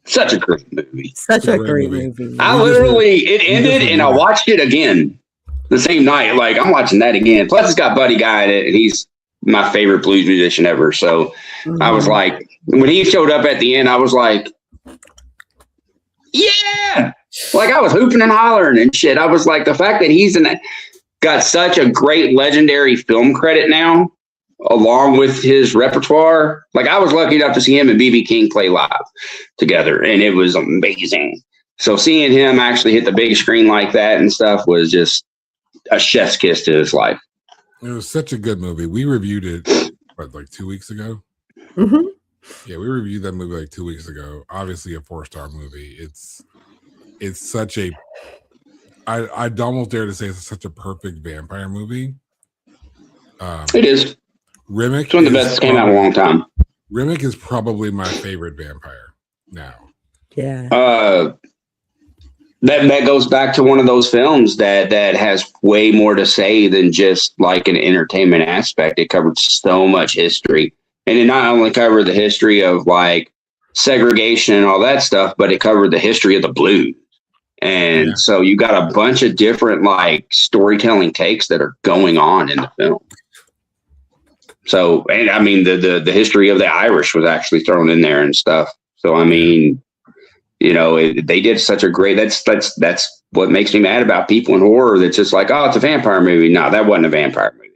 such a great movie. Such a great movie. It ended and I watched it again the same night. Like, I'm watching that again. Plus, it's got Buddy Guy in it, and he's my favorite blues musician ever. So I was like, when he showed up at the end, I was like, yeah. Like, I was hooping and hollering and shit. I was like, the fact that he's got such a great legendary film credit now, along with his repertoire. Like, I was lucky enough to see him and B.B. King play live together, and it was amazing. So seeing him actually hit the big screen like that and stuff was just a chef's kiss to his life. It was such a good movie. We reviewed it, like 2 weeks ago? Mm-hmm. Yeah, we reviewed that movie like 2 weeks ago. Obviously a 4-star movie. It's such a... I'd almost dare to say it's such a perfect vampire movie. It is. Rimmick it's one of the best that came out in a long time. Rimmick is probably my favorite vampire now. Yeah. That goes back to one of those films that has way more to say than just like an entertainment aspect. It covered so much history. And it not only covered the history of like segregation and all that stuff, but it covered the history of the blues. And so you got a bunch of different like storytelling takes that are going on in the film. So, and I mean, the history of the Irish was actually thrown in there and stuff. So, I mean, you know, they did such a great, that's what makes me mad about people in horror. That's just like, oh, it's a vampire movie. No, that wasn't a vampire movie.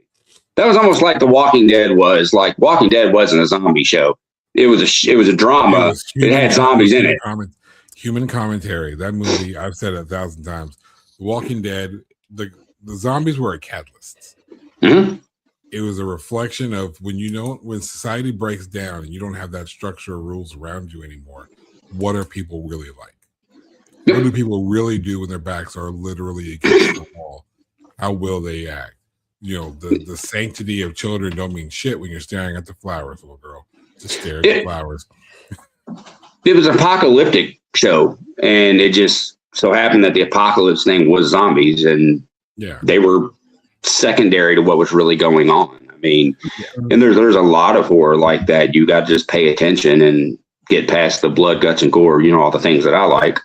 That was almost like The Walking Dead was. Like, Walking Dead wasn't a zombie show. It was a drama. It had zombies in it. Human commentary. That movie, I've said it 1,000 times. The Walking Dead, the zombies were a catalyst. Mm-hmm. It was a reflection of when society breaks down and you don't have that structure or rules around you anymore, what are people really like? What do people really do when their backs are literally against the wall? How will they act? You know, the sanctity of children don't mean shit when you're staring at the flowers, little girl. Just stare at the flowers. It was an apocalyptic show, and it just so happened that the apocalypse thing was zombies, and they were secondary to what was really going on. I mean, and there's a lot of horror like that. You got to just pay attention and get past the blood, guts, and gore. You know, all the things that I like.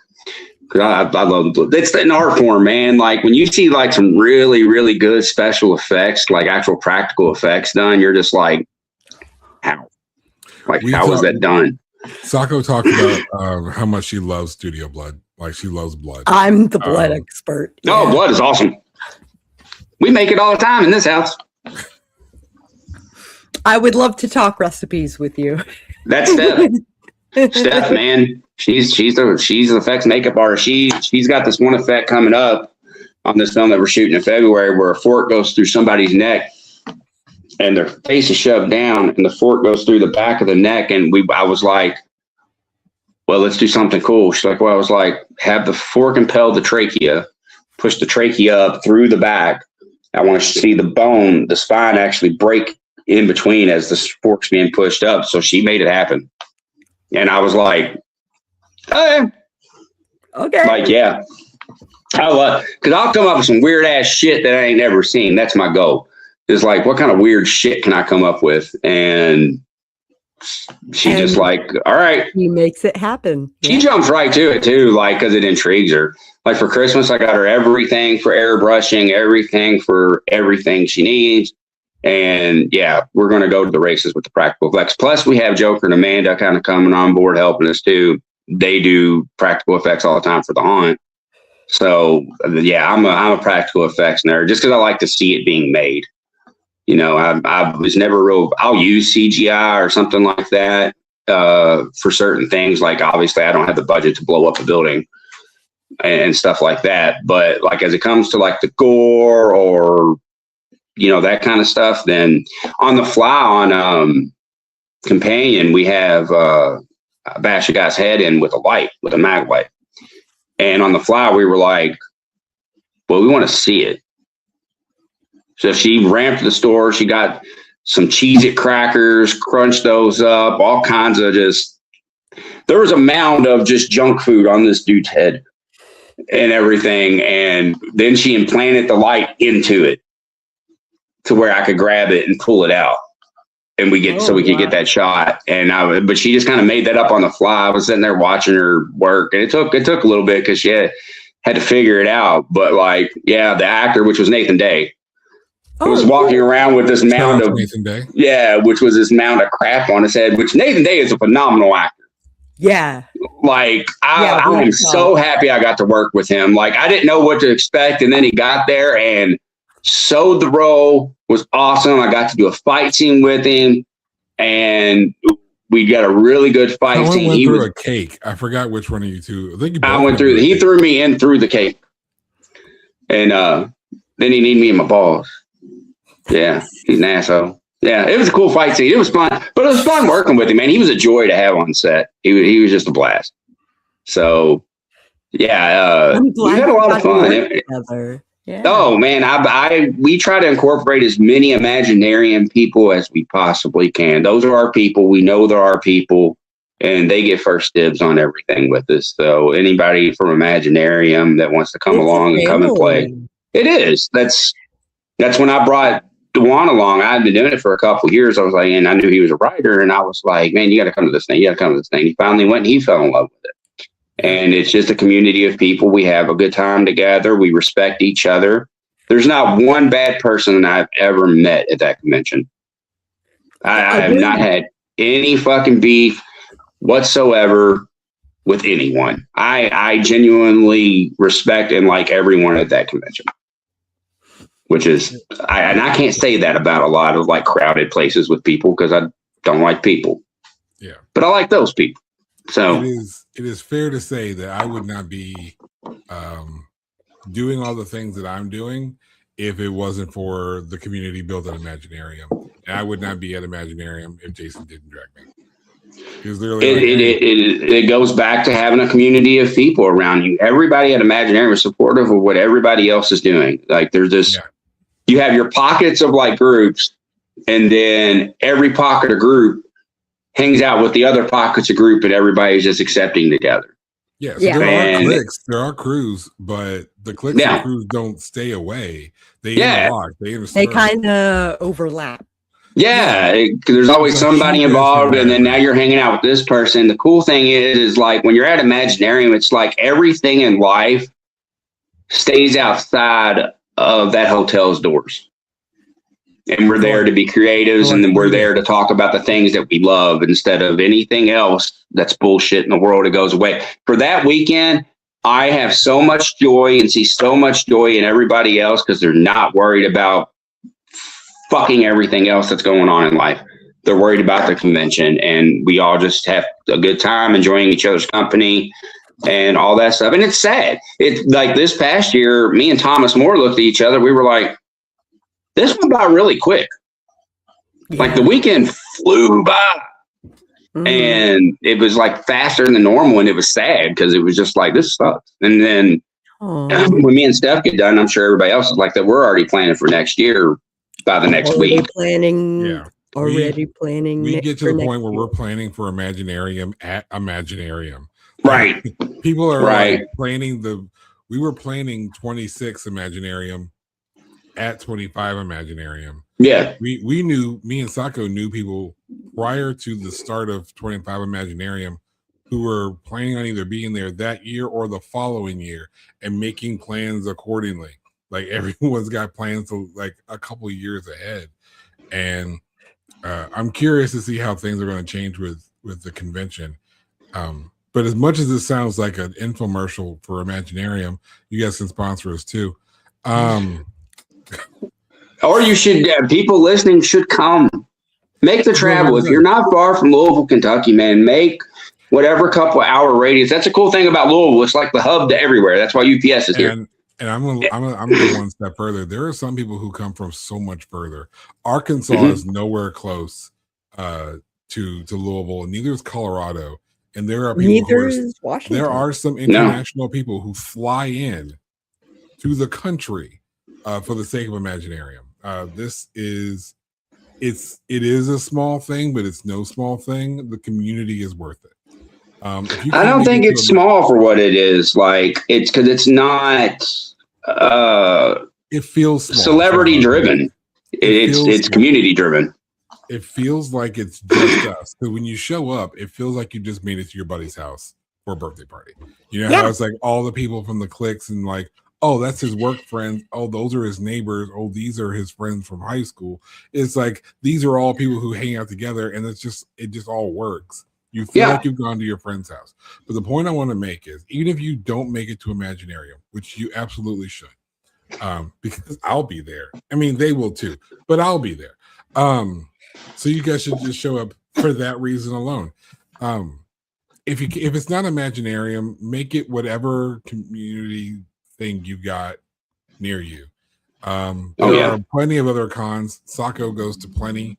Because I love it's an art form, man. Like when you see like some really, really good special effects, like actual practical effects done, you're just like, how? Like, how was that done? Sako talked about how much she loves studio blood. Like, she loves blood. I'm the blood expert. Oh, blood is awesome. We make it all the time in this house. I would love to talk recipes with you. That's Steph. Steph, man. She's an effects makeup artist. She's got this one effect coming up on this film that we're shooting in February where a fork goes through somebody's neck and their face is shoved down and the fork goes through the back of the neck. And I was like, well, let's do something cool. She's like, well, I was like, have the fork impel the trachea push the trachea up through the back. I want to see the spine actually break in between as the fork's being pushed up. So she made it happen. And I was like, hey. Okay. Like, yeah. Because I'll come up with some weird ass shit that I ain't never seen. That's my goal. It's like, what kind of weird shit can I come up with? And she just like, all right. He makes it happen. She jumps right to it too, like, because it intrigues her. Like for Christmas, I got her everything for airbrushing, everything for everything she needs. And yeah, we're going to go to the races with the practical effects. Plus, we have Joker and Amanda kind of coming on board helping us too. They do practical effects all the time for the haunt. So yeah, I'm a practical effects nerd just because I like to see it being made. You know, I was never real. I'll use CGI or something like that for certain things. Like obviously, I don't have the budget to blow up a building and stuff like that. But like as it comes to like the gore or that kind of stuff, then on the fly on Companion, we have bash a guy's head in with a mag light. And on the fly, we were like, well, we want to see it. So she ran to the store. She got some Cheez-It crackers, crunched those up, all kinds of there was a mound of just junk food on this dude's head and everything. And then she implanted the light into it to where I could grab it and pull it out. And we could get that shot. But she just kind of made that up on the fly. I was sitting there watching her work, and it took a little bit because she had to figure it out. But like, yeah, the actor, which was Nathan Day, was walking around with this mound of Nathan Day. Yeah, which was this mound of crap on his head. Which Nathan Day is a phenomenal actor. Yeah, like I am so happy I got to work with him. Like I didn't know what to expect, and then he got there and sewed the role. Was awesome. I got to do a fight scene with him, and we got a really good fight scene. Went through a cake. I forgot which one of you two. I went through. He threw me in through the cake, and then he kneed me in my balls. Yeah, he's an asshole. Yeah, it was a cool fight scene. It was fun, but it was fun working with him, man. He was a joy to have on set. He was just a blast. So, yeah, we had a lot of fun. Yeah. Oh man, we try to incorporate as many Imaginarium people as we possibly can. Those are our people. We know they're our people, and they get first dibs on everything with us. So anybody from Imaginarium that wants to come along and come and play, it is. That's when I brought Dewan along. I had been doing it for a couple of years. I was like, and I knew he was a writer, and I was like, man, you got to come to this thing. You got to come to this thing. He finally went, and he fell in love with it. And it's just a community of people. We have a good time together. We respect each other. There's not one bad person that I've ever met at that convention. I have not had any fucking beef whatsoever with anyone. I genuinely respect and like everyone at that convention. Which is, I can't say that about a lot of like crowded places with people because I don't like people. Yeah. But I like those people. So it is fair to say that I would not be doing all the things that I'm doing if it wasn't for the community built at Imaginarium. And I would not be at Imaginarium if Jayson didn't drag me. It goes back to having a community of people around you. Everybody at Imaginarium is supportive of what everybody else is doing. Like there's this, you have your pockets of like groups, and then every pocket of group hangs out with the other pockets of group, and everybody's just accepting together. Yeah, so there are cliques, there are crews, but the cliques and crews don't stay away. They interlock. They kind of overlap. Yeah, there's always somebody involved, and then now you're hanging out with this person. The cool thing is like when you're at Imaginarium, it's like everything in life stays outside of that hotel's doors. And we're there to be creatives, and then we're there to talk about the things that we love instead of anything else that's bullshit in the world. It goes away. For that weekend, I have so much joy and see so much joy in everybody else because they're not worried about fucking everything else that's going on in life. They're worried about the convention, and we all just have a good time enjoying each other's company and all that stuff. And it's sad. It's like this past year, me and Thomas Moore looked at each other. We were like, this went by really quick. Like the weekend flew by. And it was like faster than normal, and it was sad because it was just like, this sucks. And then Oh, when me and Steph get done, I'm sure everybody else is like that. We're already planning for next year by the next week. Yeah. Already planning. We get to the point where year. we're planning for Imaginarium at Imaginarium. Right. People are Right. like planning we were planning 26 Imaginarium at 25 Imaginarium. Yeah. We knew, me and Sako knew people prior to the start of 25 Imaginarium who were planning on either being there that year or the following year and making plans accordingly. Like everyone's got plans to like a couple of years ahead. And I'm curious to see how things are going to change with the convention. But as much as it sounds like an infomercial for Imaginarium, you guys can sponsor us too. Or you should, people listening should come. Make the travel. If you're not far from Louisville, Kentucky, man, make whatever couple hour radius. That's a cool thing about Louisville. It's like the hub to everywhere. That's why UPS is here. And I'm gonna go one step further. There are some people who come from so much further. Arkansas is nowhere close to Louisville, and neither is Colorado. And there are people Washington. There are some international people who fly in to the country for the sake of Imaginarium. It is a small thing, but it's no small thing. The community is worth it. I don't think it's small for what it is. Like it's because it's not. It feels small, celebrity driven. It's community driven. It feels like it's just us. Because when you show up, it feels like you just made it to your buddy's house for a birthday party. You know how it's like all the people from the cliques and like, oh, that's his work friends. Oh, those are his neighbors. Oh, these are his friends from high school. It's like these are all people who hang out together, and it just all works. You feel like you've gone to your friend's house. But the point I want to make is, even if you don't make it to Imaginarium, which you absolutely should, because I'll be there. I mean, they will too, but I'll be there. So you guys should just show up for that reason alone. If it's not Imaginarium, make it whatever community thing you got near you. There are plenty of other cons. Sako goes to plenty.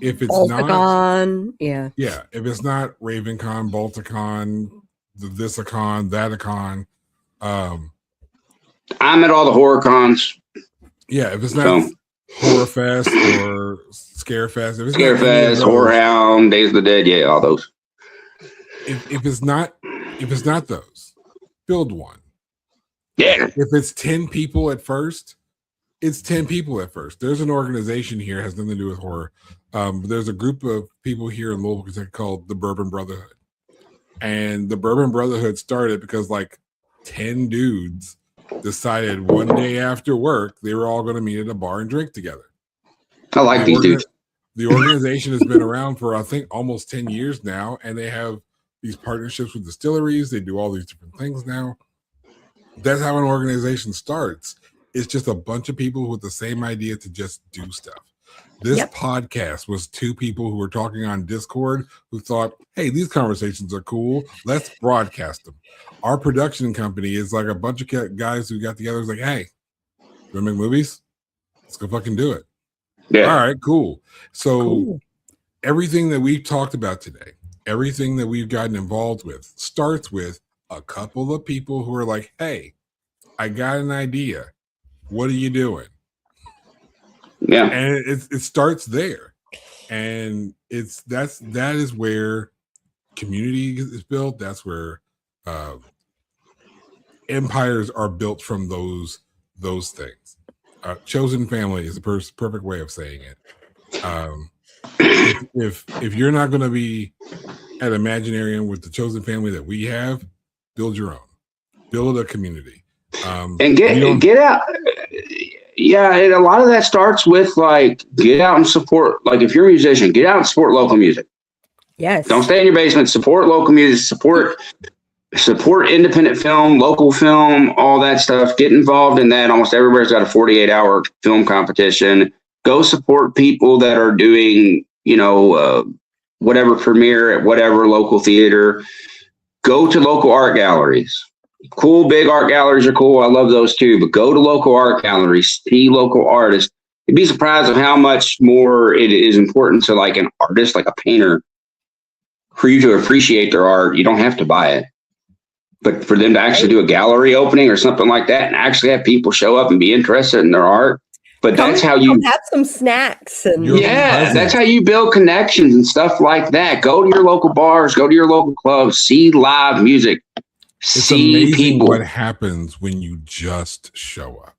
If it's Balticon, if it's not RavenCon, Balticon, thisacon, thatacon, I'm at all the horror cons. Yeah, if it's not Horror Fest or Scare Fest, if it's Scare Fest, Horror Hound, Days of the Dead, all those. If it's not those, build one. Yeah. If it's 10 people at first, it's 10 people at first. There's an organization here, has nothing to do with horror. There's a group of people here in Louisville called the Bourbon Brotherhood. And the Bourbon Brotherhood started because like 10 dudes decided one day after work they were all going to meet at a bar and drink together. I like these dudes. The organization has been around for I think almost 10 years now, and they have these partnerships with distilleries. They do all these different things now. That's how an organization starts. It's just a bunch of people with the same idea to just do stuff. This podcast was two people who were talking on Discord who thought, hey, these conversations are cool. Let's broadcast them. Our production company is like a bunch of guys who got together. It's like, hey, you want to make movies? Let's go fucking do it. Yeah. All right, cool. So everything that we've talked about today, everything that we've gotten involved with starts with a couple of people who are like, hey, I got an idea. What are you doing? Yeah. And it starts there. And that is where community is built. That's where empires are built from those things. Chosen family is the perfect way of saying it. If you're not going to be at Imaginarium with the chosen family that we have, build your own. Build a community. And get out. Yeah, and a lot of that starts with like get out and support. Like if you're a musician, get out and support local music. Yes. Don't stay in your basement. Support local music. Support independent film, local film, all that stuff. Get involved in that. Almost everywhere's got a 48-hour film competition. Go support people that are doing, whatever premiere at whatever local theater. Go to local art galleries. Cool, big art galleries are cool. I love those too. But go to local art galleries, see local artists. You'd be surprised of how much more it is important to like an artist, like a painter, for you to appreciate their art. You don't have to buy it. But for them to actually do a gallery opening or something like that and actually have people show up and be interested in their art. But that's how you have some snacks and that's how you build connections and stuff like that. Go to your local bars, go to your local clubs, see live music, see people. What happens when you just show up.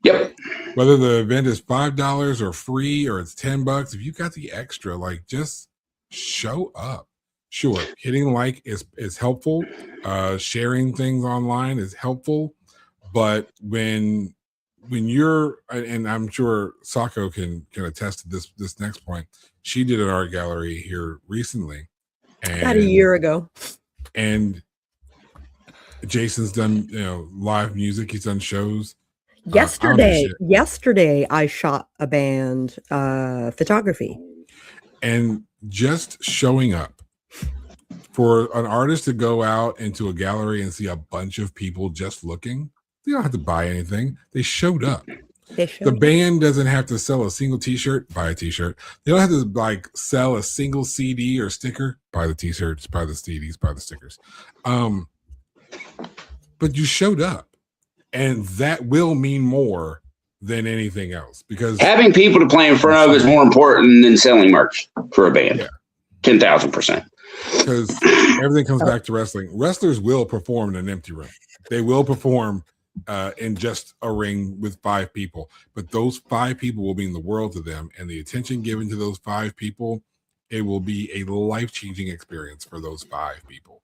Yep. Whether the event is $5 or free or it's $10, if you got the extra, like just show up. Sure, hitting like is helpful. Sharing things online is helpful, but when you're, and I'm sure Sako can attest to this next point. She did an art gallery here recently, and about a year ago. And Jayson's done live music. He's done shows. Yesterday I shot a band photography, and just showing up for an artist to go out into a gallery and see a bunch of people just looking. They don't have to buy anything. They showed up. The band doesn't have to sell a single t-shirt. Buy a t-shirt. They don't have to sell a single CD or sticker. Buy the t-shirts, buy the CDs, buy the stickers. But you showed up, and that will mean more than anything else, because having people to play in front of is more important than selling merch for a band. Yeah. 10,000%. Because everything comes back to wrestling. Wrestlers will perform in an empty room. They will perform in just a ring with 5 people, but those 5 people will mean the world to them, and the attention given to those 5 people, it will be a life-changing experience for those 5 people.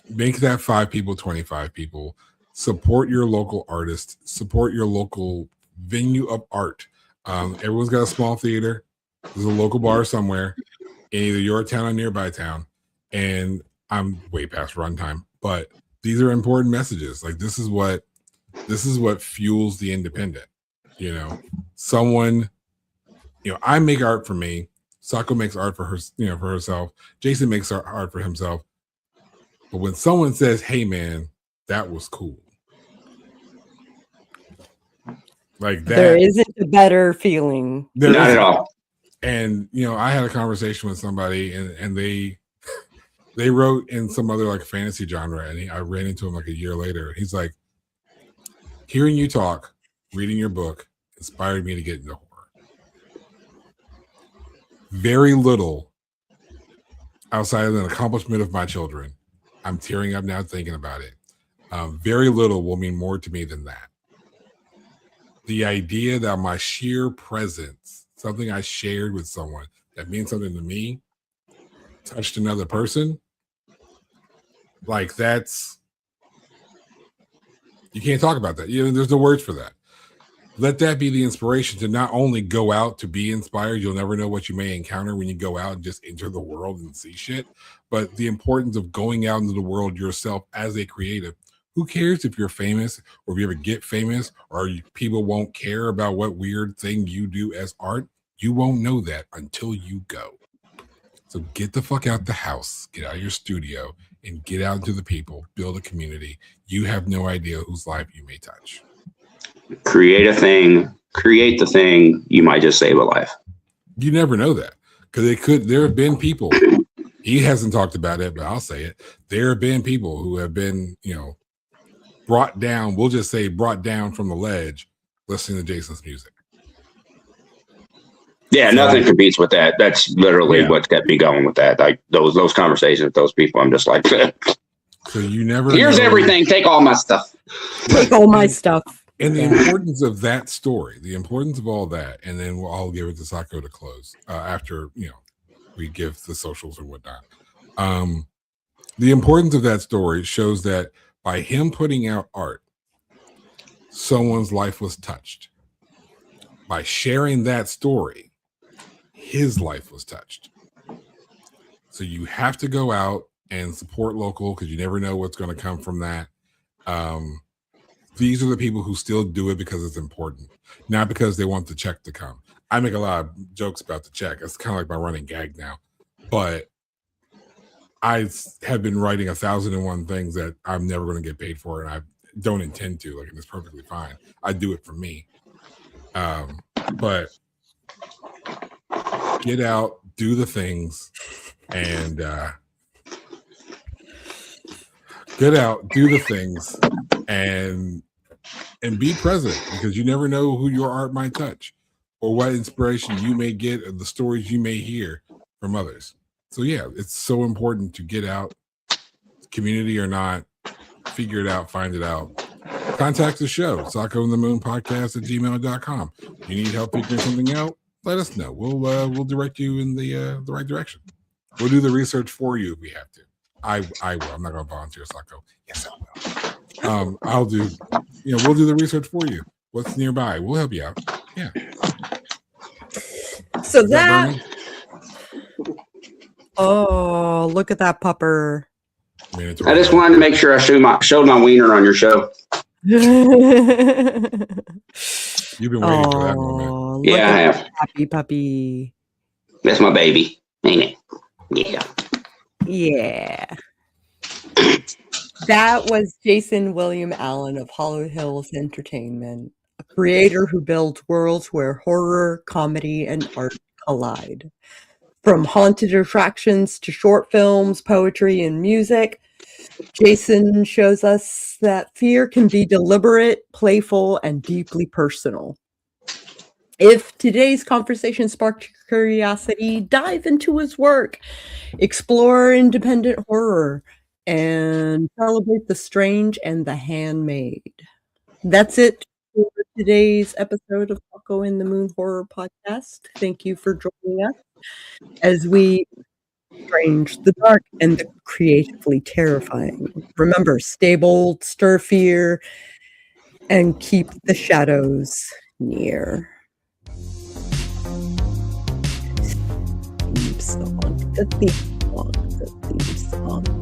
Make that 5 people 25 people. Support your local artist. Support your local venue of art. Everyone's got a small theater. There's a local bar somewhere in either your town or nearby town. And I'm way past runtime, but these are important messages. Like this is what fuels the independent. Someone, I make art for me. Sako makes art for her, for herself. Jayson makes art for himself. But when someone says, "Hey, man, that was cool," like that, there isn't a better feeling. Not at all. And I had a conversation with somebody, and they wrote in some other fantasy genre, and I ran into him a year later. He's like, "Hearing you talk, reading your book, inspired me to get into horror. Very little outside of an accomplishment of my children. I'm tearing up now thinking about it. Very little will mean more to me than that. The idea that my sheer presence, something I shared with someone that means something to me, touched another person, that's, you can't talk about that. There's no words for that. Let that be the inspiration to not only go out to be inspired. You'll never know what you may encounter when you go out and just enter the world and see shit. But the importance of going out into the world yourself as a creative. Who cares if you're famous or if you ever get famous, or people won't care about what weird thing you do as art? You won't know that until you go. So get the fuck out the house, get out of your studio, and get out into the people, build a community. You have no idea whose life you may touch. Create a thing, create the thing, you might just save a life. You never know that, because there have been people, he hasn't talked about it, but I'll say it. There have been people who have been, brought down, we'll just say brought down from the ledge listening to Jayson's music. Yeah, nothing competes with that. That's literally what's kept me going with that. Like those conversations with those people, I'm just like, so you never here's everything, take all my stuff. Take all my stuff. And the importance of that story, the importance of all that, and then I'll give it to Sako to close after we give the socials and whatnot. The importance of that story shows that by him putting out art, someone's life was touched. By sharing that story, his life was touched. So you have to go out and support local, because you never know what's going to come from that. These are the people who still do it because it's important, not because they want the check to come. I make a lot of jokes about the check. It's kind of like my running gag now. But I have been writing 1,001 things that I'm never going to get paid for, and I don't intend to. And it's perfectly fine. I do it for me. But get out, do the things, and Get out, do the things, and be present, because you never know who your art might touch or what inspiration you may get or the stories you may hear from others. So yeah, it's so important to get out, community or not, figure it out, find it out. Contact the show, Sako and the Moon Podcast at gmail.com. You need help figuring something out? Let us know. We'll direct you in the right direction. We'll do the research for you if we have to. I will. I'm not going to volunteer, Sako. Yes, I will. I'll do. We'll do the research for you. What's nearby? We'll help you out. Yeah. So that. Oh, look at that pupper. I just wanted to make sure I showed my wiener on your show. You've been waiting for that moment. Yeah, I have. Happy puppy. That's my baby, ain't it? Yeah. Yeah. That was Jayson William Allen of Hallowed Hills Entertainment, a creator who builds worlds where horror, comedy, and art collide. From haunted attractions to short films, poetry, and music, Jayson shows us that fear can be deliberate, playful, and deeply personal. If today's conversation sparked your curiosity, dive into his work, explore independent horror, and celebrate the strange and the handmade. That's it for today's episode of Sako and the Moon Horror Podcast. Thank you for joining us as we strange the dark and the creatively terrifying. Remember, stay bold, stir fear, and keep the shadows near. Theme song, the theme song, the theme song.